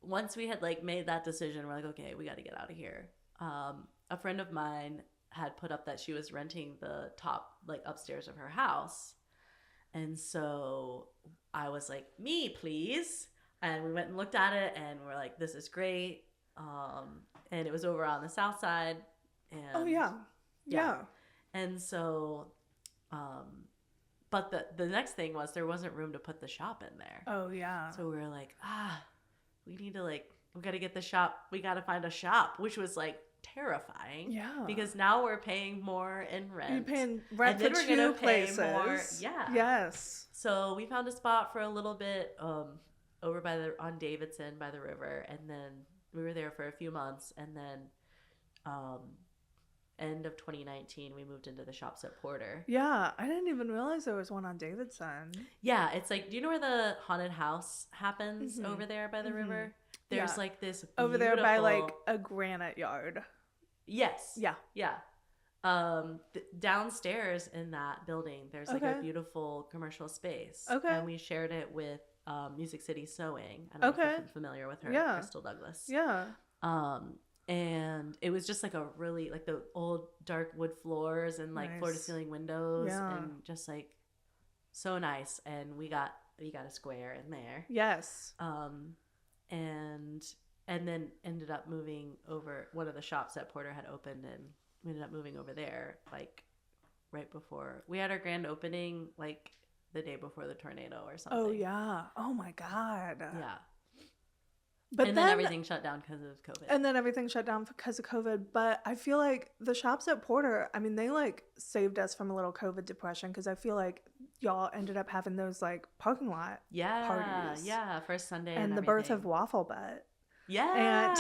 once we had like made that decision, we're like, okay, we got to get out of here. A friend of mine had put up that she was renting the top, like upstairs of her house. And so I was like, me, please. And we went and looked at it and we're like, this is great. And it was over on the south side. And Oh, yeah. Yeah. and so, but the next thing was there wasn't room to put the shop in there. Oh, yeah. So we were like, we need to like, we got to get the shop. We got to find a shop, which was like terrifying. Yeah. Because now we're paying more in rent. You're paying rent And then for we're gonna two pay places. more- yeah. Yes. So we found a spot for a little bit over on Davidson by the river, and then we were there for a few months, and then end of 2019 we moved into the shops at Porter. Yeah. I didn't even realize there was one on Davidson. Yeah, it's like, do you know where the haunted house happens over there by the river? There's Yeah. like this Over there by like beautiful- a granite yard. Yes. Yeah. Yeah. Downstairs in that building, there's like a Okay. beautiful commercial space. Okay. And we shared it with Music City Sewing. I don't know if Okay. you're familiar with her, Yeah. Crystal Douglas. Yeah. And it was just like a really like the old dark wood floors and like floor to Nice. ceiling windows Yeah. and just like so nice. And we got a square in there. Yes. And then ended up moving over. One of the shops that Porter had opened, and we ended up moving over there like right before we had our grand opening, like the day before the tornado or something. Oh, yeah. Oh, my God. Yeah. But And then everything shut down because of COVID. And then everything shut down because of COVID. But I feel like the shops at Porter, I mean, they like saved us from a little COVID depression because I feel like y'all ended up having those like parking lot yeah. parties. Yeah. First Sunday. and the birth of Waffle Butt. Yeah.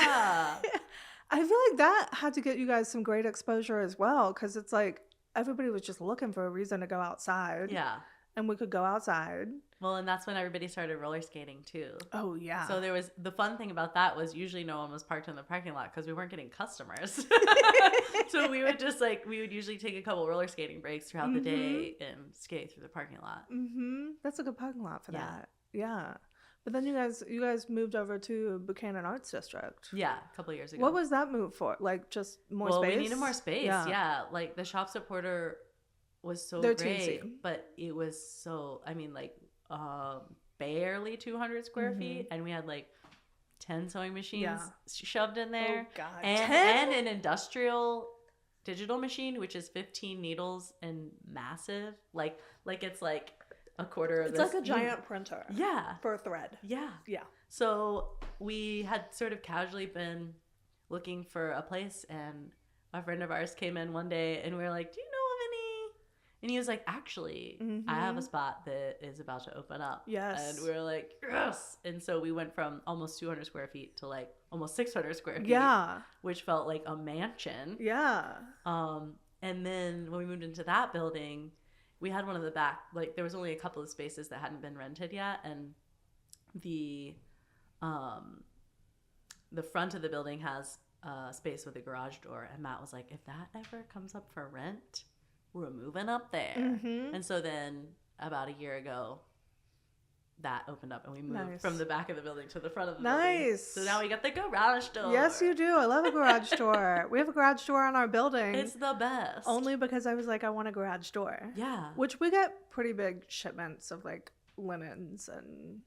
I feel like that had to get you guys some great exposure as well because it's like everybody was just looking for a reason to go outside. yeah. And we could go outside. Well, and that's when everybody started roller skating too. Oh, yeah. So there was the fun thing about that was usually no one was parked in the parking lot because we weren't getting customers. So we would just like we would usually take a couple roller skating breaks throughout the day and skate through the parking lot. That's a good parking lot for Yeah. that. Yeah. But then you guys moved over to Buchanan Arts District. Yeah, a couple of years ago. What was that move for? Like just more well, space? we needed more space. Yeah. Like the shops at Porter was so They're great, teensy. but it was so. I mean, like barely 200 square feet, and we had like 10 sewing machines Yeah. shoved in there. Oh, God. And 10? an industrial digital machine, which is 15 needles and massive. Like it's like a quarter of It's this. like a giant printer. Yeah. For a thread. Yeah. Yeah. So we had sort of casually been looking for a place, and a friend of ours came in one day and we were like, do you know of any? And he was like, actually, I have a spot that is about to open up. Yes. And we were like, yes. And so we went from almost 200 square feet to like almost 600 square feet. Yeah. Which felt like a mansion. Yeah. And then when we moved into that building, we had one of the back, like there was only a couple of spaces that hadn't been rented yet. And the the front of the building has a space with a garage door, and Matt was like, if that ever comes up for rent, we're moving up there. And so then about a year ago, that opened up and we moved from the back of the building to the front of the building. So now we got the garage door. Yes, you do. I love a garage door. We have a garage door on our building. It's the best. Only because I was like, I want a garage door. Yeah. Which we get pretty big shipments of like linens and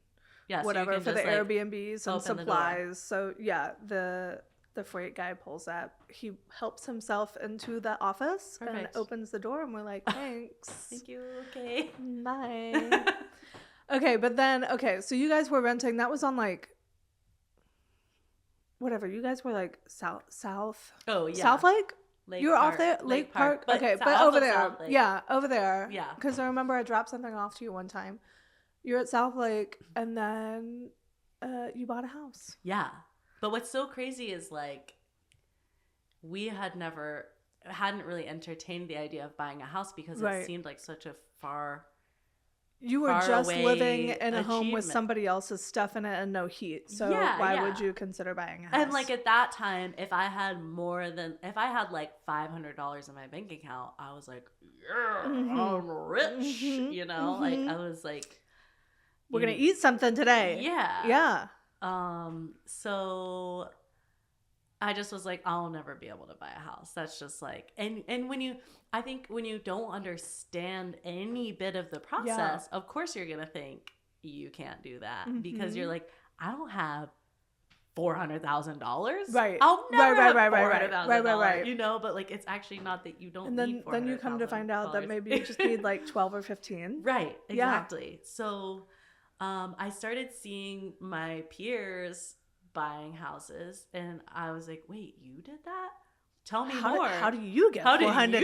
so whatever for the just, Airbnbs and supplies. So yeah, the freight guy pulls that. He helps himself into the office and opens the door, and we're like, thanks. Thank you. Okay. Bye. Okay, but then, so you guys were renting. That was on like, whatever. You guys were like south. Oh, yeah. South Lake? You were Park. off there? Lake Park? But okay, but over there. South Lake. Yeah, over there. Yeah. Because I remember I dropped something off to you one time. You're at South Lake, and then you bought a house. Yeah. But what's so crazy is like, we hadn't really entertained the idea of buying a house because it seemed like such a far You were just away living in a home with achievement. somebody else's stuff in it and no heat. So why would you consider buying a house? And like at that time, if I had like $500 in my bank account, I was like, yeah, I'm rich. You know, like I was like, we're gonna eat something today. Yeah. Yeah. So I just was like, I'll never be able to buy a house. That's just like, and I think when you don't understand any bit of the process, of course you're going to think you can't do that because you're like, I don't have $400,000. Right. I'll never have $400,000. Right. You know, but like, it's actually not that you don't need $400,000. Then you come to find out that maybe you just need like 12 or 15. Right. Exactly. Yeah. So, I started seeing my peers buying houses, and I was like, wait, you did that? Tell me more. How do you get $400,000?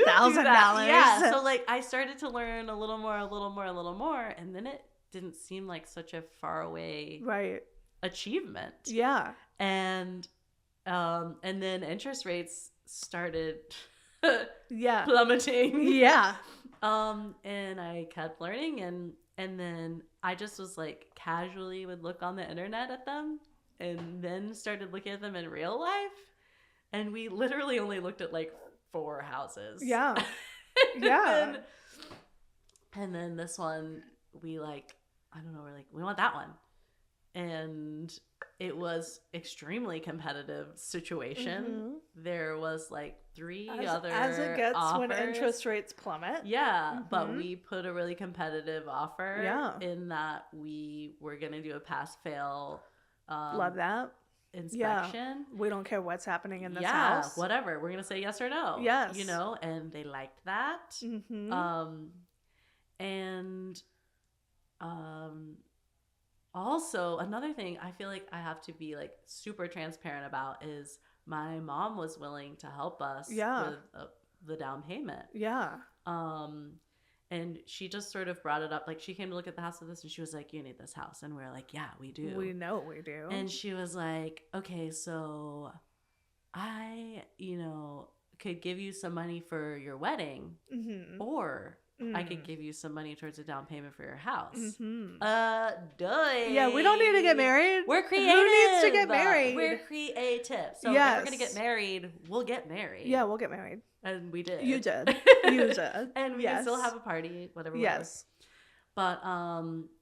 Yeah. So like I started to learn a little more, and then it didn't seem like such a far away achievement. Yeah. And then interest rates started plummeting. Yeah. And I kept learning, and then I just was like casually would look on the internet at them, and then started looking at them in real life. And we literally only looked at like 4 houses. Yeah. Yeah. And then this one, we like, I don't know, we're like, we want that one. And it was extremely competitive situation. There was like 3 other as it gets offers. When interest rates plummet. Yeah, but we put a really competitive offer. Yeah. In that we were gonna do a pass-fail. Love that. Inspection. Yeah. We don't care what's happening in this house. house. Whatever. We're gonna say yes or no. Yes. You know, and they liked that. And also another thing I feel like I have to be like super transparent about is my mom was willing to help us with the down payment. Yeah. And she just sort of brought it up. Like, she came to look at the house with us, and she was like, you need this house. And we were like, yeah, we do. We know we do. And she was like, okay, so I, could give you some money for your wedding, or I could give you some money towards a down payment for your house. Duh. Yeah, we don't need to get married. We're creative. Who needs to get married? We're creative. So if we're going to get married, we'll get married. Yeah, we'll get married. And we did. You did. You did. And we can still have a party, whatever. Yes. But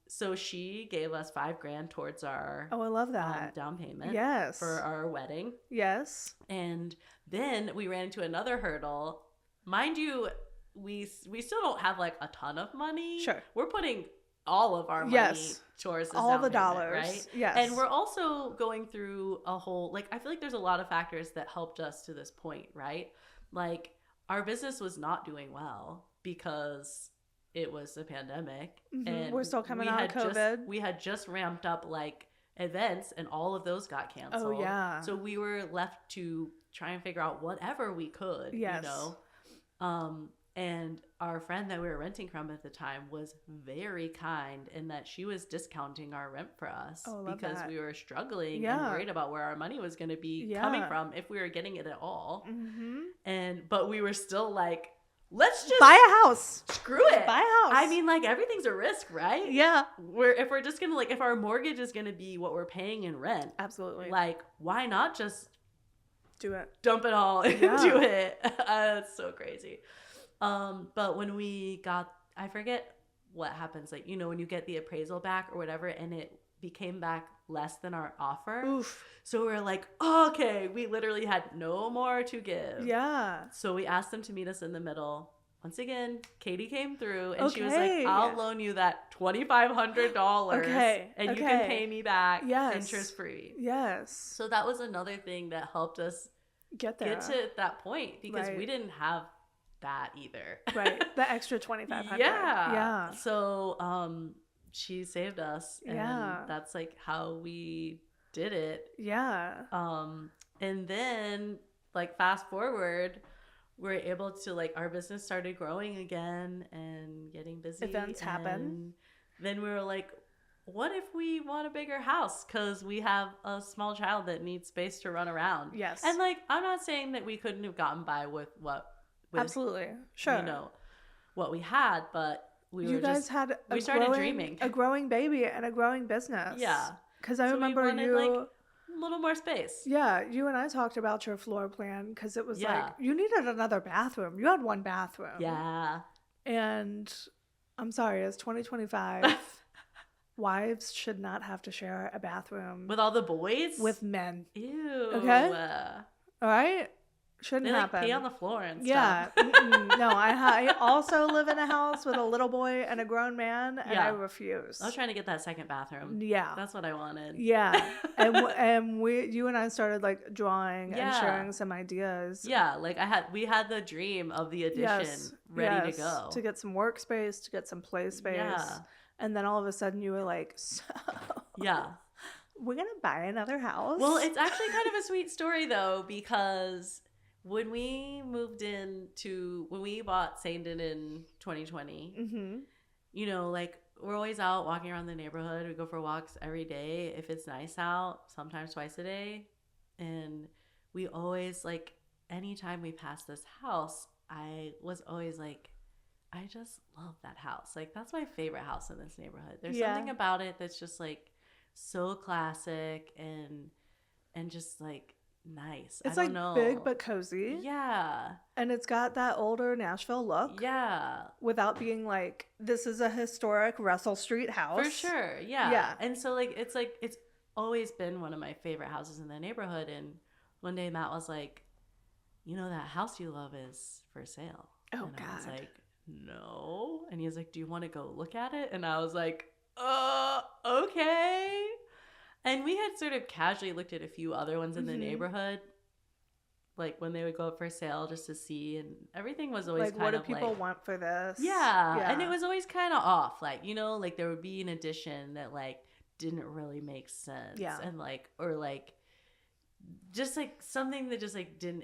so she gave us $5,000 towards our I love that down payment. Yes. For our wedding. Yes. And then we ran into another hurdle. Mind you, we still don't have like a ton of money. Sure. We're putting all of our money towards this all down the payment, dollars, right? Yes. And we're also going through a whole, like, I feel like there's a lot of factors that helped us to this point, right? Like, our business was not doing well because it was the pandemic, and we're still coming out of COVID. We had just ramped up like events, and all of those got canceled. Oh yeah. So we were left to try and figure out whatever we could. Yes. And our friend that we were renting from at the time was very kind in that she was discounting our rent for us because we were struggling and worried about where our money was going to be coming from, if we were getting it at all. But we were still like, let's just buy a house. screw it. Buy a house. I mean, like, everything's a risk, right? Yeah, If we're just gonna, like, if our mortgage is gonna be what we're paying in rent, absolutely. like, why not just Do it. dump it all and Yeah. do it? It's so crazy. But when we got, I forget what happens, like, when you get the appraisal back or whatever, and it became back less than our offer. Oof. So we were like, okay, we literally had no more to give. Yeah. So we asked them to meet us in the middle. Once again, Katie came through and she was Okay. like, I'll loan you that $2,500. Okay. And you Okay. can pay me back Yes. interest free. Yes. So that was another thing that helped us Get there. get to that point because Right. we didn't have that either. Right. The extra 2,500. Yeah. Yeah. So she saved us. And Yeah. that's like how we did it. Yeah. And then, like, fast forward, we're able to, like, our business started growing again and getting busy. Events happen. And then we were like, what if we want a bigger house? Because we have a small child that needs space to run around. Yes. And, like, I'm not saying that we couldn't have gotten by with Absolutely. Sure. what we had, but you guys had we started dreaming. a growing baby and a growing business. Yeah. Because I So we remember wanted, you. like, a little more space. Yeah, you and I talked about your floor plan because it was Yeah. like you needed another bathroom. You had one bathroom. Yeah. And I'm sorry, it's 2025. Wives should not have to share a bathroom With all the boys? with men. Ew. Okay? All right? Shouldn't They, like, happen. pee on the floor and Yeah. stuff. No, I also live in a house with a little boy and a grown man, and I Yeah. refuse. I was trying to get that second bathroom. Yeah. That's what I wanted. Yeah. And you and I started like drawing and Yeah. sharing some ideas. Yeah, like we had the dream of the addition ready to go. To get some workspace, to get some play space. Yeah. And then all of a sudden you were like, so Yeah. we're going to buy another house? Well, it's actually kind of a sweet story though, because when we when we bought Sandon in 2020, Mm-hmm. like, we're always out walking around the neighborhood. We go for walks every day if it's nice out, sometimes twice a day. And we always, like, anytime we pass this house, I was always like, I just love that house. Like, that's my favorite house in this neighborhood. There's Yeah. something about it that's just, like, so classic and just, like, nice. It's I like don't know. big but cozy. Yeah. And it's got that older Nashville look Yeah. without being like, this is a historic Russell Street house. For sure. Yeah. Yeah. And so, like, it's always been one of my favorite houses in the neighborhood. And one day Matt was like, that house you love is for sale. Oh, and I was God. like, no. And he was like, do you want to go look at it? And I was like, okay. And we had sort of casually looked at a few other ones in the Mhm. neighborhood, like when they would go up for sale just to see, and everything was always Like, kind what do of people like, want for this? yeah. And it was always kind of off, like, like there would be an addition that, like, didn't really make sense. Yeah. And, like, or like just, like, something that just, like, didn't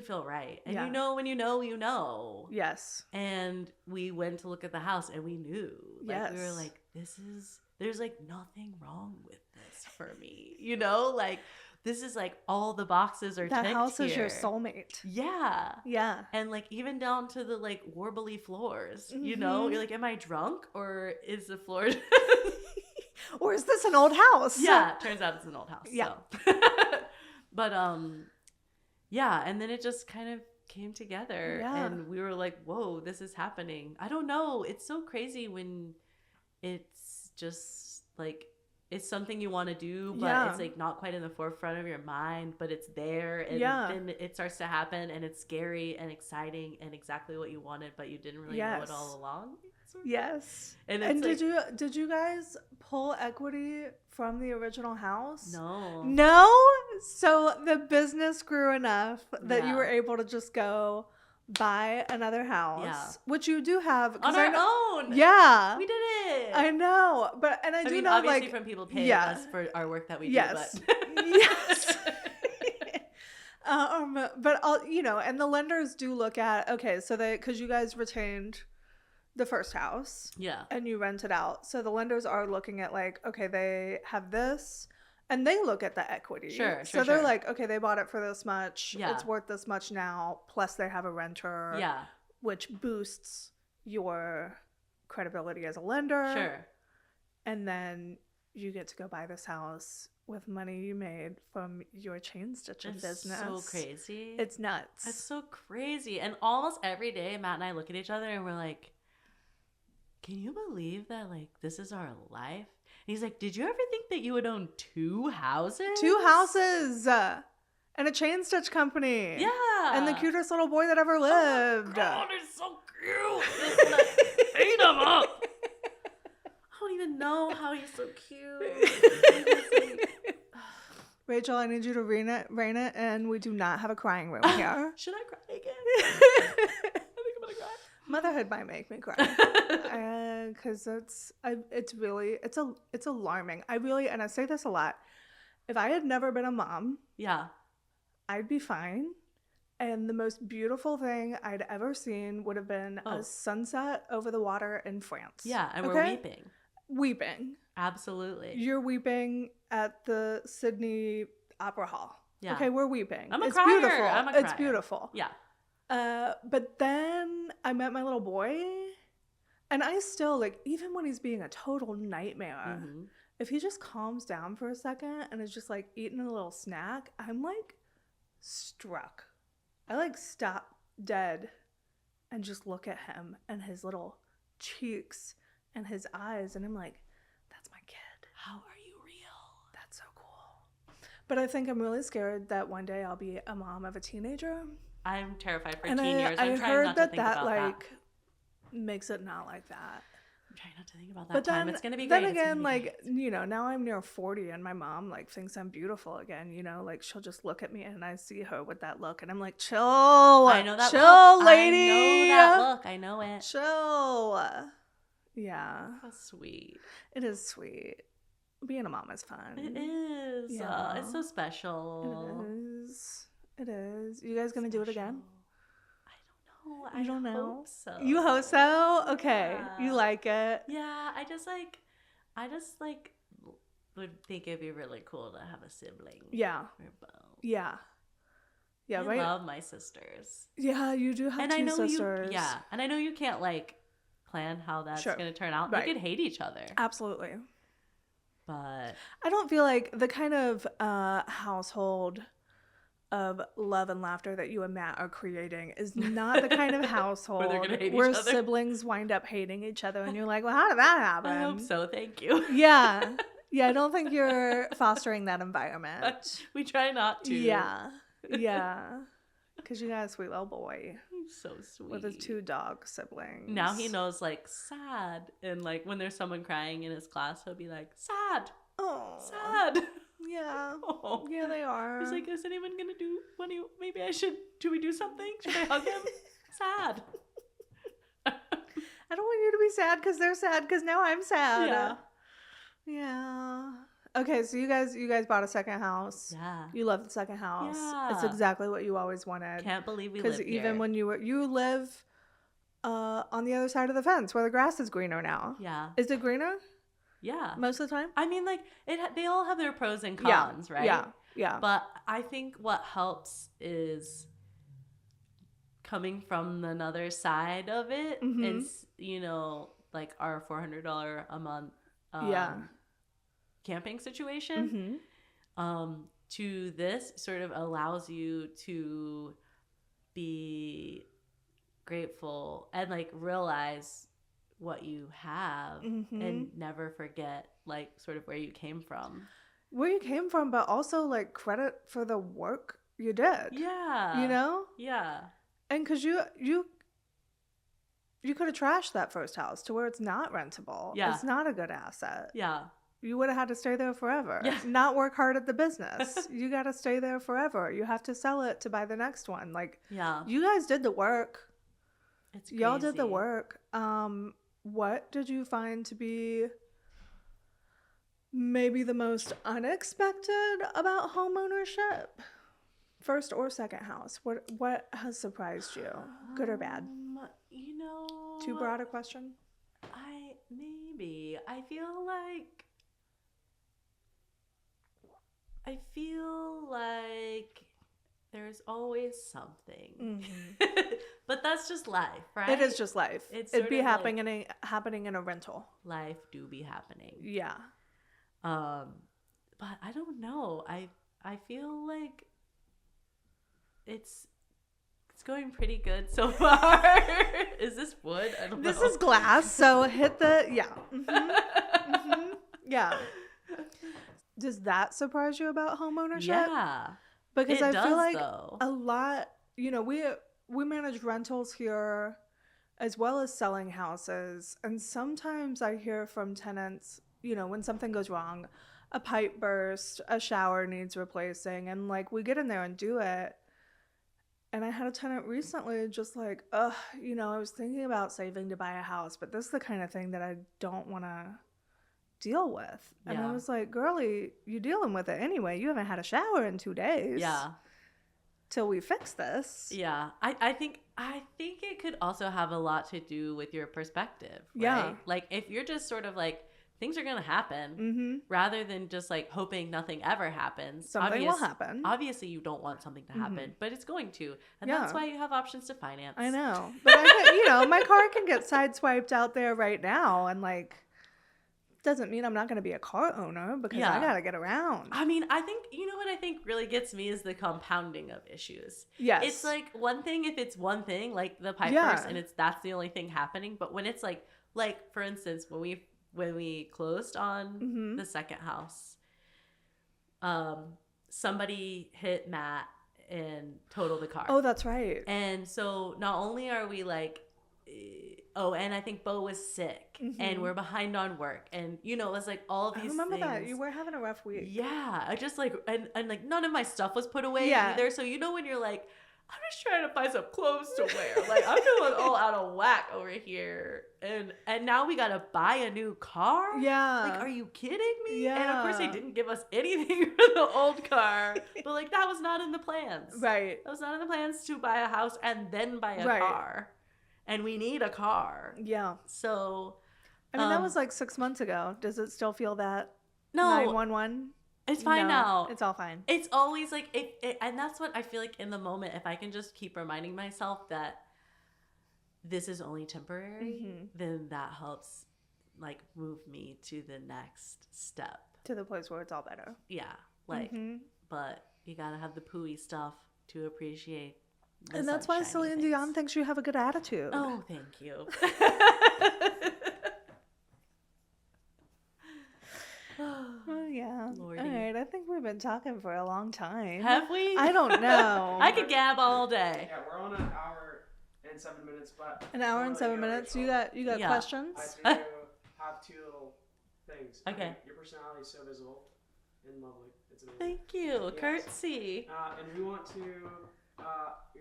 feel right. And Yeah. when you know. Yes. And we went to look at the house and we knew. Like, we were Yes. like, there's, like, nothing wrong with this for me. Like, this is, like, all the boxes are That ticked house is your here. soulmate. Yeah. Yeah. And, like, even down to the, like, warbly floors, Mhm. You're like, am I drunk or is the floor... Or is this an old house? Yeah, turns out it's an old house. Yeah. So. But, yeah, and then it just kind of came together. Yeah. And we were like, whoa, this is happening. I don't know. It's so crazy when it's just, like, it's something you want to do, but Yeah. it's, like, not quite in the forefront of your mind, but it's there. And Yeah. then it starts to happen, and it's scary and exciting and exactly what you wanted, but you didn't really know it Yes. all along. Yes. And And it's did you guys pull equity from the original house? No. No? So the business grew enough that you Yeah. were able to just go buy another house, Yeah. which you do have. 'cause On I our know- own. Yeah. We did it. I know. But I I do mean, know, obviously like, from people paying yeah. us for our work that we Yes. do, but Yes. But and the lenders do look at, okay, so because you guys retained the first house yeah, and you rent it out. So the lenders are looking at, like, okay, they have this and they look at the equity. Sure, So they're sure. like, okay, they bought it for this much. Yeah. It's worth this much now. Plus they have a renter. yeah, which boosts your credibility as a lender. Sure. And then you get to go buy this house with money you made from your chain stitching business. So crazy. It's nuts. It's so crazy. And almost every day, Matt and I look at each other and we're like, can you believe that, like, this is our life? And he's like, did you ever think that you would own 2 houses? 2 houses and a chain stitch company. Yeah. And the cutest little boy that ever lived. Oh, they're so cute. Just want to beat him up. I don't even know how he's so cute. Rachel, I need you to rein it, and we do not have a crying room here. Should I cry again? I think I'm gonna cry. Motherhood might make me cry, because it's alarming. And I say this a lot. If I had never been a mom, Yeah. I'd be fine. And the most beautiful thing I'd ever seen would have been a sunset over the water in France. Yeah, and we're weeping. Weeping. Absolutely. You're weeping at the Sydney Opera Hall. Yeah. Okay, we're weeping. I'm a it's crier. beautiful. I'm a It's crier. beautiful. Yeah. But then I met my little boy, and I still, like, even when he's being a total nightmare, Mhm. if he just calms down for a second and is just like eating a little snack, I'm like struck. I like stop dead and just look at him and his little cheeks and his eyes, and I'm like, that's my kid. How are you real? That's so cool. But I think I'm really scared that one day I'll be a mom of a teenager. I'm terrified for And teen years. I I'm trying heard not to think about like makes it not like that. I'm trying not to think about that But time. then, It's gonna be great. then It's gonna again, be like, great. you know, now I'm near 40 and my mom like thinks I'm beautiful again, you know, like she'll just look at me and I see her with that look and I'm like, chill. I know that chill, look. lady. I know that look. I know it. Chill. Yeah. That's sweet. It is sweet. Being a mom is fun. It is. Yeah. It's so special. It is. It is. You guys gonna do it again? I You don't know? Hope so. You hope so? Okay. Yeah. You like it? Yeah, I just would think it'd be really cool to have a sibling. Yeah. Or both. Yeah. Yeah, I right? love my sisters. Yeah, you do have And two I know sisters. and I know you can't like plan how that's Sure. gonna turn out. Right. You could hate each other. Absolutely. But I don't feel like the kind of household of love and laughter that you and Matt are creating is not the kind of household Where they're gonna hate each where other. siblings wind up hating each other and you're like, well, how did that happen? I hope so, thank you. Yeah. Yeah, I don't think you're fostering that environment. We try not to. Yeah. Yeah. Because you got a sweet little boy He's so sweet. with his 2 dog siblings. Now he knows like sad, and like when there's someone crying in his class, he'll be like sad, Oh. sad. Yeah. Oh. Yeah, they are. He's like, is anyone gonna do? Maybe I should. Do we do something? Should I hug him? Sad. I don't want you to be sad because they're sad because now I'm sad. Yeah. Yeah. Okay, so you guys bought a second house. Yeah. You love the second house. It's Yeah. exactly what you always wanted. Can't believe we Because live even here. when you live on the other side of the fence where the grass is greener now. Yeah. Is it greener Yeah. most of the time? I mean, like they all have their pros and Yeah. cons, right? Yeah. Yeah. But I think what helps is coming from another side of it. Mhm. Is, you know, like our $400 a month Yeah. camping situation. Mhm. To this sort of allows you to be grateful and like realize what you have Mhm. and never forget like sort of where you came from. Where you came from, but also like credit for the work you did. Yeah. You know? Yeah. And because you could have trashed that first house to where it's not rentable. Yeah. It's not a good asset. Yeah. You would have had to stay there forever. Yeah. Not work hard at the business. You got to stay there forever. You have to sell it to buy the next one. Like, Yeah. you guys did the work. It's Y'all did the crazy. work. What did you find to be maybe the most unexpected about homeownership? First or second house? What has surprised you? Good or bad? You know, Too broad a question? I feel like there's always something. Mm-hmm. But that's just life, right? It is just life. It's It'd sort be of happening in a rental. life do be happening. Yeah. But I don't know. I feel like it's going pretty good so far. Is this wood? I don't know. This is glass, so hit the yeah. Does that surprise you about home ownership? Yeah. Because It I does, feel like though. a lot, we manage rentals here as well as selling houses, and sometimes I hear from tenants, when something goes wrong, a pipe burst, a shower needs replacing, and like we get in there and do it. And I had a tenant recently just like, I was thinking about saving to buy a house, but this is the kind of thing that I don't want to deal with. And I Yeah. was like, girlie, you're dealing with it anyway. You haven't had a shower in 2 days. Yeah. Till we fix this. Yeah. I think it could also have a lot to do with your perspective. Right? Yeah. Like if you're just sort of like, things are going to happen Mm-hmm. rather than just like hoping nothing ever happens. Something will happen. Obviously, you don't want something to happen, but it's going to. And Yeah. that's why you have options to finance. I know. But my car can get sideswiped out there right now, and like, doesn't mean I'm not going to be a car owner because I Yeah. got to get around. I mean, I think, what I think really gets me is the compounding of issues. Yes. It's like one thing if it's one thing, like the pipe Yeah. burst, and that's the only thing happening. But when it's like for instance, when we closed on Mhm. the second house, somebody hit Matt and totaled the car. Oh, that's right. And so not only are we like, and I think Bo was sick, and we're behind on work, and it was like all of I these remember that. things. You were having a rough week. Yeah, I just like and like none of my stuff was put away Yeah. either. So when you're like, I'm just trying to find some clothes to wear. Like I'm feeling all out of whack over here, and now we gotta buy a new car. Yeah. Like, are you kidding me? And of course, they Yeah. didn't give us anything for the old car, but like that was not in the plans. Right. That was not in the plans to buy a house and then buy a Right. car, and we need a car. Yeah. So, I mean, that was like 6 months ago. Does it still feel that no, 911? it's fine No, now. It's all fine. It's always like and that's what I feel like in the moment. If I can just keep reminding myself that this is only temporary, then that helps like move me to the next step. To the place where it's all better. Yeah, like, Mhm. but you gotta have the pooey stuff to appreciate. The And that's why sunshiny Celine things. Dion thinks you have a good attitude. Oh, thank you. Oh, yeah. Lordy. All right. I think we've been talking for a long time. Have we? I don't know. I could gab all day. Yeah, we're on an hour and 7 minutes, but An hour and before 7 we go, minutes. You Rachel, got Yeah. questions? I do have 2 little things. Okay. Your personality is so visible and lovely. It's amazing. Thank you. Yes. Curtsy. And we want to,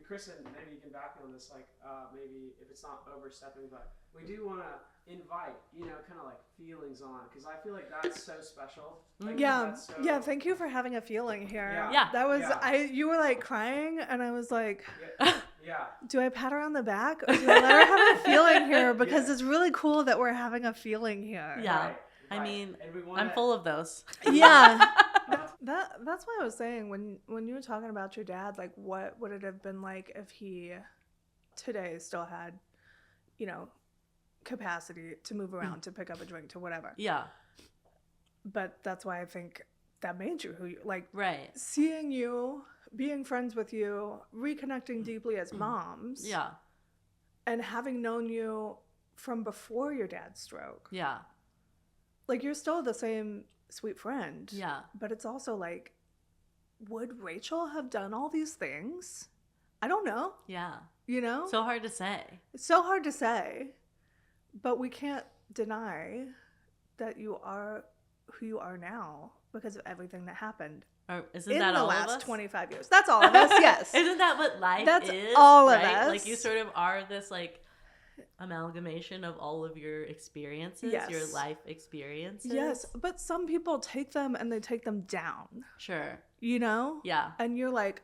Kristen, maybe you can back me on this, like, maybe if it's not overstepping, but we do want to invite, kind of like feelings on, because I feel like that's so special. Like, Yeah. that's so- Yeah. Thank you for having a feeling here. Yeah. Yeah. That was, Yeah. you were like crying, and I was like, Yeah. do I pat her on the back or do I let her have a feeling here? Because Yeah. it's really cool that we're having a feeling here. Yeah. Right, I right. mean, And we wanna, I'm full of those. Yeah. That's why I was saying when you were talking about your dad, like what would it have been like if he today still had, capacity to move around, to pick up a drink, to whatever. Yeah. But that's why I think that made you who you like. Right. Seeing you, being friends with you, reconnecting deeply as moms, Yeah. and having known you from before your dad's stroke. Yeah. Like you're still the same sweet friend. Yeah. But it's also like, would Rachel have done all these things? I don't know. Yeah. So So hard to say. it's so hard to say, but we can't deny that you are who you are now because of everything that happened Or isn't in that the all of last us? 25 years. That's all of us. Yes. Isn't that what life That's is? all of right? us. Like you sort of are this like amalgamation of all of your experiences, Yes. your life experiences. Yes, but some people take them and they take them down, Sure. Yeah. Yeah. And you're like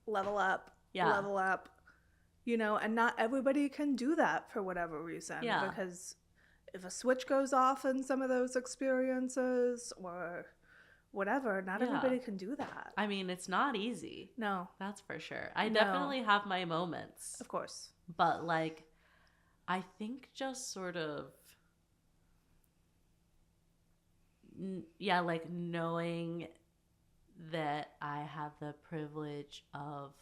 level up, Yeah. level up, and not everybody can do that for whatever reason. Yeah. Because if a switch goes off in some of those experiences or whatever, not Yeah. everybody can do that. I mean, it's not easy. No, That's for sure. I No. definitely have my moments, of course. But like, I think just sort of, like knowing that I have the privilege of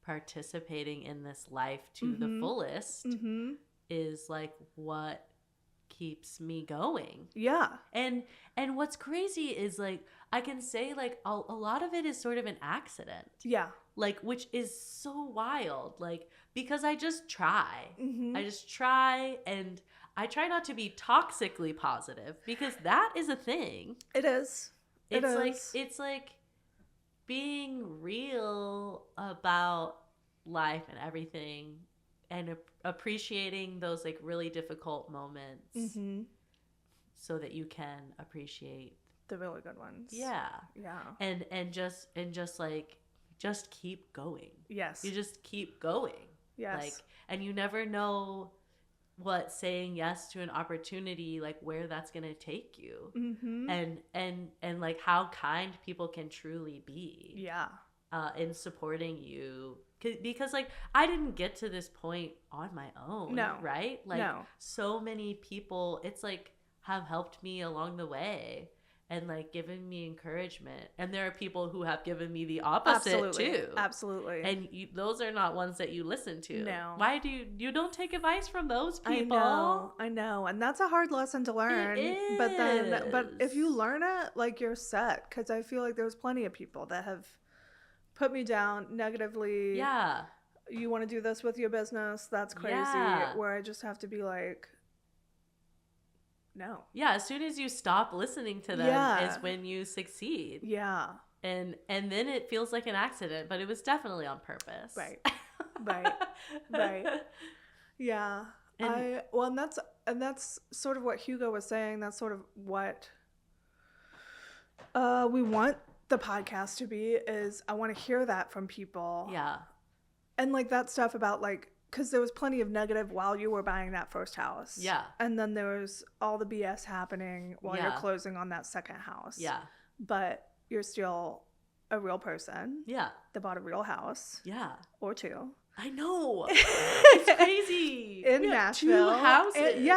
participating in this life to the fullest Mm-hmm. is like what keeps me going. Yeah. And what's crazy is like I can say like a lot of it is sort of an accident. Yeah. Like, which is so wild, like, because I just try. Mm-hmm. I just try, and I try not to be toxically positive, because that is a thing. It is. It's like being real about life and everything, and appreciating those like really difficult moments, Mm-hmm. so that you can appreciate The really good ones. yeah Yeah. just like just keep going. Yes. You just keep going. Yes. Like, and you never know what saying yes to an opportunity, like where that's gonna take you. Mm-hmm. And like how kind people can truly be Yeah. in supporting you, because like I didn't get to this point on my own. No. Right? Like No. so many people, it's like, have helped me along the way and like given me encouragement, and there are people who have given me the opposite Absolutely. too. Absolutely. And those are not ones that you listen to. No. Why do you don't take advice from those people? I know, and that's a hard lesson to learn. But if you is. learn it, like you're set. Because I feel like there's plenty of people that have put me down negatively. Yeah. You want to do this with your business? That's crazy. Yeah. Where I just have to be like, no. Yeah, as soon as you stop listening to them Yeah. is when you succeed. Yeah. And then it feels like an accident, but it was definitely on purpose. Right. Right. Right. Yeah. And- And that's sort of what Hugo was saying. That's sort of what we want the podcast to be, is I want to hear that from people. Yeah. And like that stuff about like, because there was plenty of negative while you were buying that first house. Yeah. And then there was all the BS happening while you're Yeah. closing on that second house. Yeah. But you're still a real person Yeah. that bought a real house Yeah. or two. I know. It's crazy. In We have Nashville. 2 houses.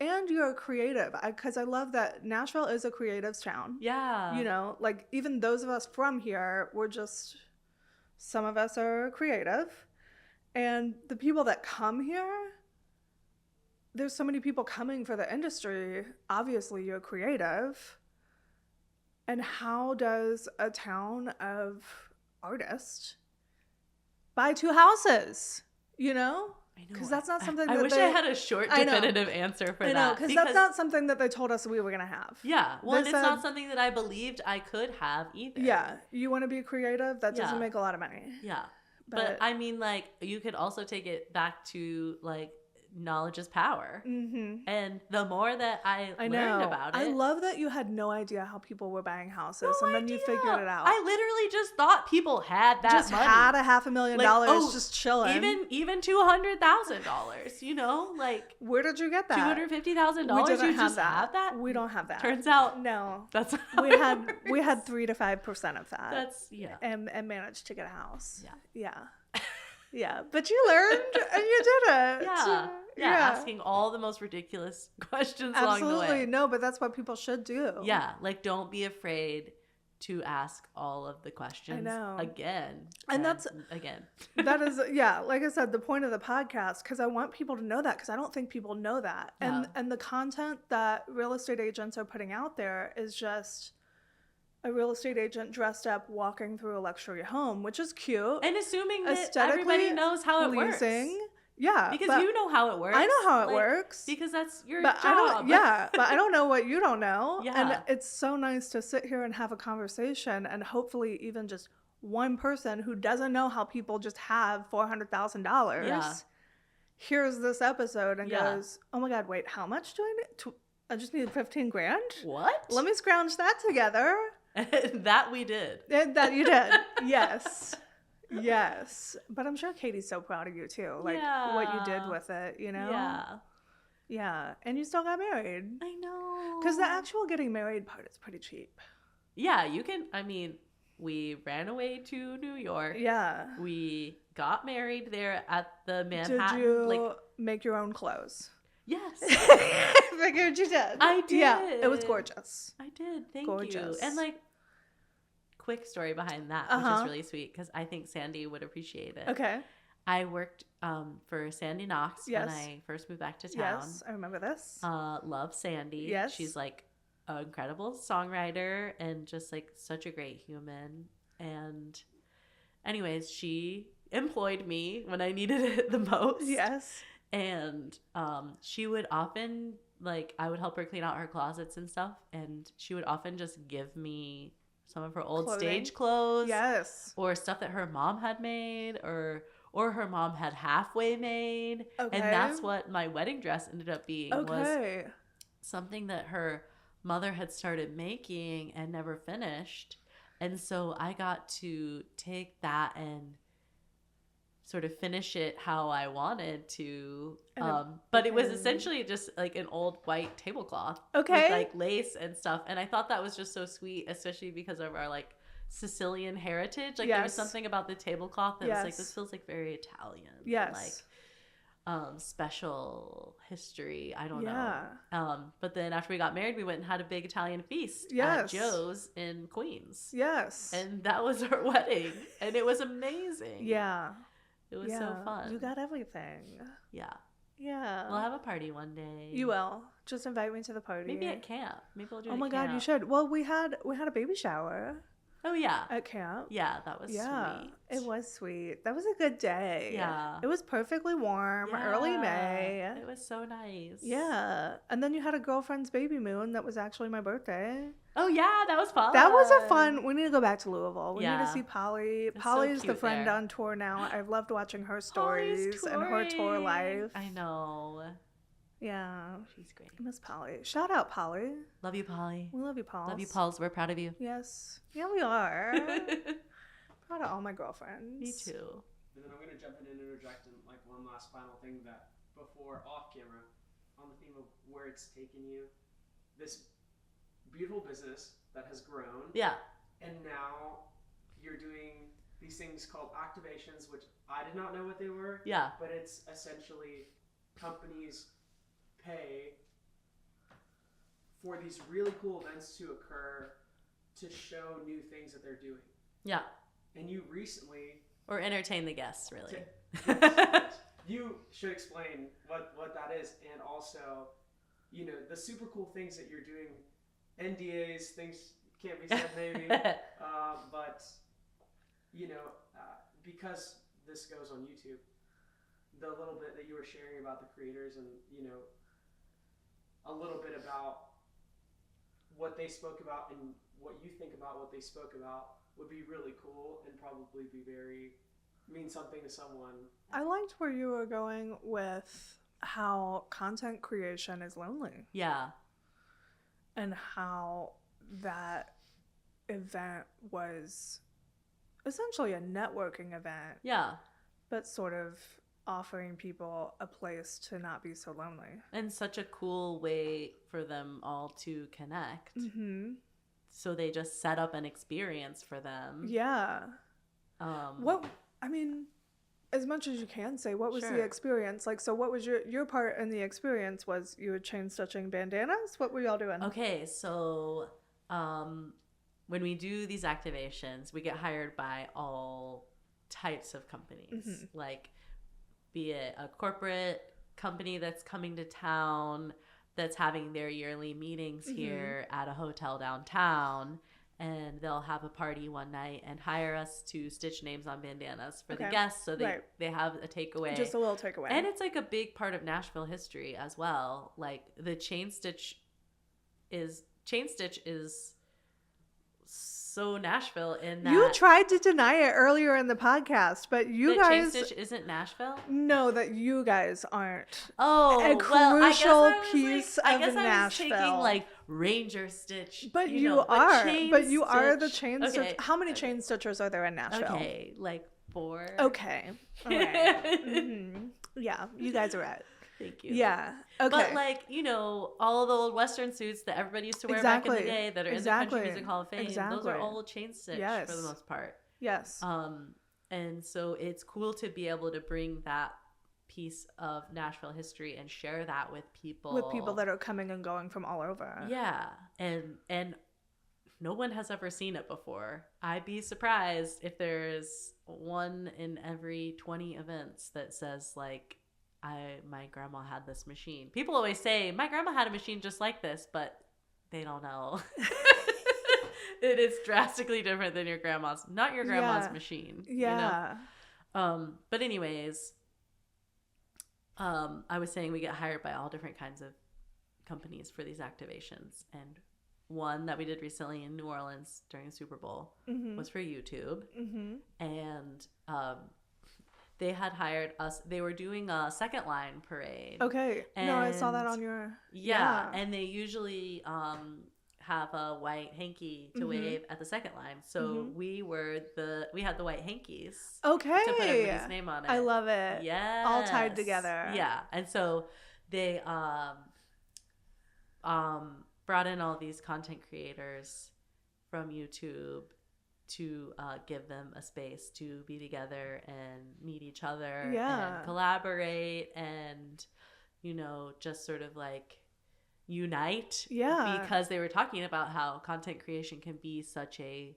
And you're creative, because I love that Nashville is a creatives town. Yeah. You know, like even those of us from here, some of us are creative. And the people that come here, there's so many people coming for the industry. Obviously, you're creative. And how does a town of artists buy 2 houses? You know? I know. Because that's not something I that wish I had a short, I know. definitive answer for I know, that. because that's not something that they told us we were going to have. Yeah. Well, and They it's not said- something that I believed I could have either. Yeah. You want to be creative? That doesn't Yeah. make a lot of money. Yeah. But I mean, like, you could also take it back to, like, knowledge is power. Mm-hmm. And the more that I I learned know. about it. I love that you had no idea how people were buying houses, no and then you idea. figured it out. I literally just thought people had that just money. had $500,000 Like, just chilling. even $200,000, you know, like Where did you get that? $250,000. We didn't You just have that. We don't have that. Turns out no. that's We had 3 to 5% of that. that's yeah. and managed to get a house. Yeah. Yeah. Yeah. But you learned and you did it. Yeah, asking all the most ridiculous questions along the Absolutely. way. No, but that's what people should do. Yeah, like don't be afraid to ask all of the questions know. again. And that's- again. That is, yeah, like I said, the point of the podcast, because I want people to know that, because I don't think people know that. Yeah. And the content that real estate agents are putting out there is just a real estate agent dressed up walking through a luxury home, which is cute. And assuming that Aesthetically everybody knows how it works. pleasing. Yeah. Because but you know how it works. I know how it Like, works. Because that's your But job. I don't, yeah, but I don't know what you don't know. Yeah. And it's so nice to sit here and have a conversation, and hopefully even just one person who doesn't know how people just have $400,000 Yeah. hears this episode and Yeah. goes, "Oh my God, wait, how much do I need? I just need 15 grand? What? Let me scrounge that together." That we did. And that you did. Yes. Yes. But I'm sure Katie's so proud of you too. Like what you did Yeah. with it, you know? Yeah. Yeah. And you still got married. I know. Because the actual getting married part is pretty cheap. Yeah, you can. I mean, we ran away to New York. Yeah. We got married there at the Did Manhattan. you Like, make your own clothes? yes, I figured you did. I did. Yeah, it was gorgeous. I did. Thank Gorgeous. you. And like, quick story behind that, which Uh-huh. is really sweet because I think Sandy would appreciate it. Okay. I worked for Sandy Knox when Yes. I first moved back to town. Yes, I remember this. Love Sandy. Yes. She's like an incredible songwriter and just like such a great human. And anyways, she employed me when I needed it the most. Yes. And she would often, like, I would help her clean out her closets and stuff, and she would often just give me some of her old Clothing. stage clothes, Yes. or stuff that her mom had made, or her mom had halfway made. Okay. And that's what my wedding dress ended up being, was Okay. something that her mother had started making and never finished. And so I got to take that and sort of finish it how I wanted to. But it was okay. essentially just like an old white tablecloth Okay. with like lace and stuff. And I thought that was just so sweet, especially because of our like Sicilian heritage. Like there was Yes. something about the tablecloth that was like, Yes. this feels like very Italian. Yes. Like special history. I don't Yeah. know. But then after we got married, we went and had a big Italian feast at Yes. Joe's in Queens. Yes. And that was our wedding. And it was amazing. yeah. It was yeah. so fun. You got everything. Yeah. Yeah. We'll have a party one day. You will. Just invite me to the party. Maybe at camp. Maybe we'll do it Oh my at god, you camp. should. Well, we had a baby shower Oh, yeah. at camp. Yeah, that was Yeah, sweet. it was sweet. That was a good day. Yeah. It was perfectly warm, early Yeah. May. It was so nice. Yeah. And then you had a girlfriend's baby moon that was actually my birthday. Oh, yeah, that was fun. That was a fun. We need to go back to Louisville. We need Yeah. to see Polly. so Polly's the cute friend there. on tour now. I've loved watching her Polly's stories and her tour touring. life. I know. Yeah. She's great. I miss Polly. Shout out Polly. Love you, Polly. We love you, Paul. Love you, Pauls. We're proud of you. Yes. Yeah, we are. Proud of all my girlfriends. Me too. And then I'm gonna jump in and interject in like one last final thing that before off camera, on the theme of where it's taken you, this beautiful business that has grown, Yeah. and now you're doing these things called activations, which I did not know what they were, Yeah. but it's essentially companies pay for these really cool events to occur to show new things that they're doing. Yeah. And you recently Or entertain the guests, really. you should explain what that is, and also, you know, the super cool things that you're doing. NDAs, things can't be said maybe, but you know, because this goes on YouTube, the little bit that you were sharing about the creators, and you know, a little bit about what they spoke about and what you think about what they spoke about would be really cool and probably mean something to someone. I liked where you were going with how content creation is lonely Yeah. and how that event was essentially a networking event, Yeah. but sort of offering people a place to not be so lonely. And such a cool way for them all to connect. Mm-hmm. So they just set up an experience for them. Yeah. Um, I mean, as much as you can say, what was the Sure. experience? Like, so what was your part in the experience? Was you were chain stitching bandanas? What were y'all doing? Okay, so when we do these activations, we get hired by all types of companies. Mhm. Like, be it a corporate company that's coming to town, that's having their yearly meetings Mhm. here at a hotel downtown, and they'll have a party one night and hire us to stitch names on bandanas for the Okay. guests, so they, Right. they have a takeaway. Just a little takeaway. And it's like a big part of Nashville history as well. Like the chain stitch is so Nashville in that you tried to deny it earlier in the podcast, but you that chain guys stitch isn't Nashville. know that you guys aren't. Oh, A well, I guess crucial I was piece like, I of guess I was taking Nashville. like Ranger Stitch, But you know, are. chain But you are the stitch- chain okay. stitch. How many chain stitchers are there in Nashville? Okay, like 4. Okay. All right. Mhm. Yeah, you guys are right. Thank you. Yeah. Okay. But like, you know, all the old Western suits that everybody used to wear back in Exactly. the day that are in the Exactly. Country Music Hall of Fame, those Exactly. are all chain stitch Yes. for the most part. yes. And so it's cool to be able to bring that piece of Nashville history and share that with people that are coming and going from all over. Yeah. And no one has ever seen it before. I'd be surprised if there's one in every 20 events that says like, my grandma had this machine. People always say my grandma had a machine just like this, but they don't know. It is drastically different than your grandma's, not your grandma's machine. Yeah. You know? But anyways, I was saying we get hired by all different kinds of companies for these activations, and one that we did recently in New Orleans during the Super Bowl was for YouTube, and they had hired us. They were doing a second line parade. Okay. No, I saw that on your... Yeah, and they usually have a white hanky to wave at the second line. So we had the white hankies. Okay. To put everybody's name on it. I love it. Yeah. All tied together. Yeah. And so they brought in all these content creators from YouTube to give them a space to be together and meet each other and collaborate and, just sort of like unite. Yeah. Because they were talking about how content creation can be such a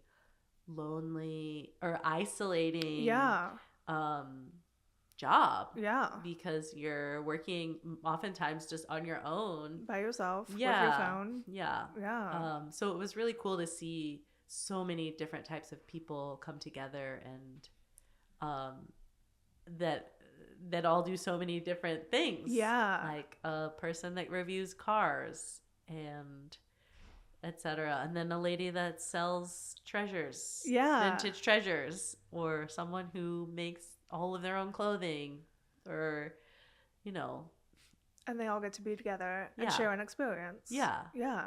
lonely or isolating job. Yeah. Because you're working oftentimes just on your own. By yourself. With your phone. Yeah. Yeah. So it was really cool to see so many different types of people come together and that all do so many different things. Yeah. Like a person that reviews cars and etc. And then a lady that sells treasures. Yeah. Vintage treasures. Or someone who makes all of their own clothing or, And they all get to be together and share an experience. Yeah. Yeah.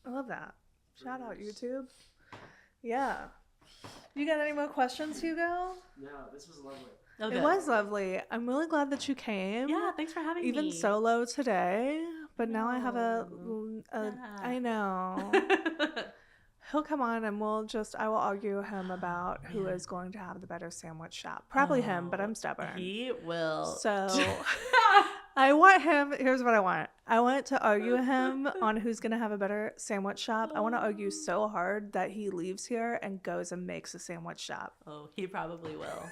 I love that. Shout out YouTube. Yeah. You got any more questions, Hugo? No, this was lovely. Okay. It was lovely. I'm really glad that you came. Yeah, thanks for having me. Even solo today. But now I have I know. He'll come on and I will argue him about who is going to have the better sandwich shop. Probably him, but I'm stubborn. He will. So I want him, here's what I want. I want to argue him on who's going to have a better sandwich shop. I want to argue so hard that he leaves here and goes and makes a sandwich shop. Oh, he probably will.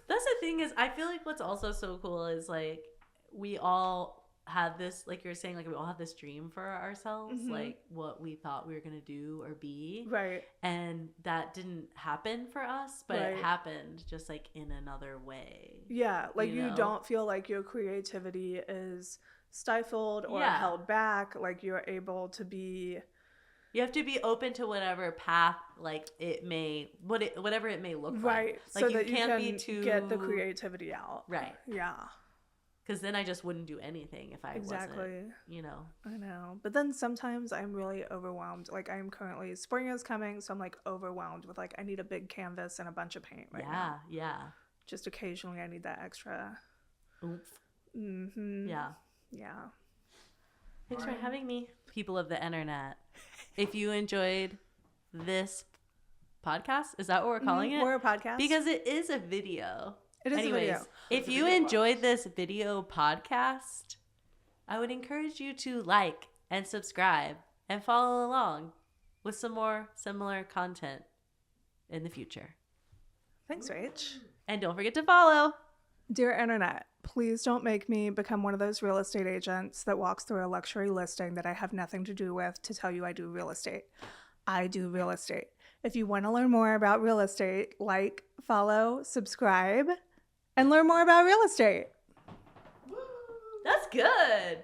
That's the thing is, I feel like what's also so cool is like we all had this, like you're saying, like we all had this dream for ourselves, like what we thought we were going to do or be. Right. And that didn't happen for us, but it happened just like in another way. Yeah. Like you don't feel like your creativity is stifled or held back. Like you're able to be... You have to be open to whatever path, like it may, whatever it may look like. Right. Like so that you can get the creativity out. Right. Yeah. Because then I just wouldn't do anything if I wasn't, I know. But then sometimes I'm really overwhelmed. Like I'm currently, spring is coming, so I'm like overwhelmed with like, I need a big canvas and a bunch of paint right now. Yeah, yeah. Just occasionally I need that extra oomph. Mm-hmm. Yeah. Yeah. Thanks for having me, people of the internet. If you enjoyed this podcast, is that what we're calling it? We're a podcast. Because it is a video. It is a video. If you enjoyed this video podcast, I would encourage you to like and subscribe and follow along with some more similar content in the future. Thanks, Rach. And don't forget to follow. Dear internet, please don't make me become one of those real estate agents that walks through a luxury listing that I have nothing to do with to tell you I do real estate. I do real estate. If you want to learn more about real estate, like, follow, subscribe, and learn more about real estate. That's good.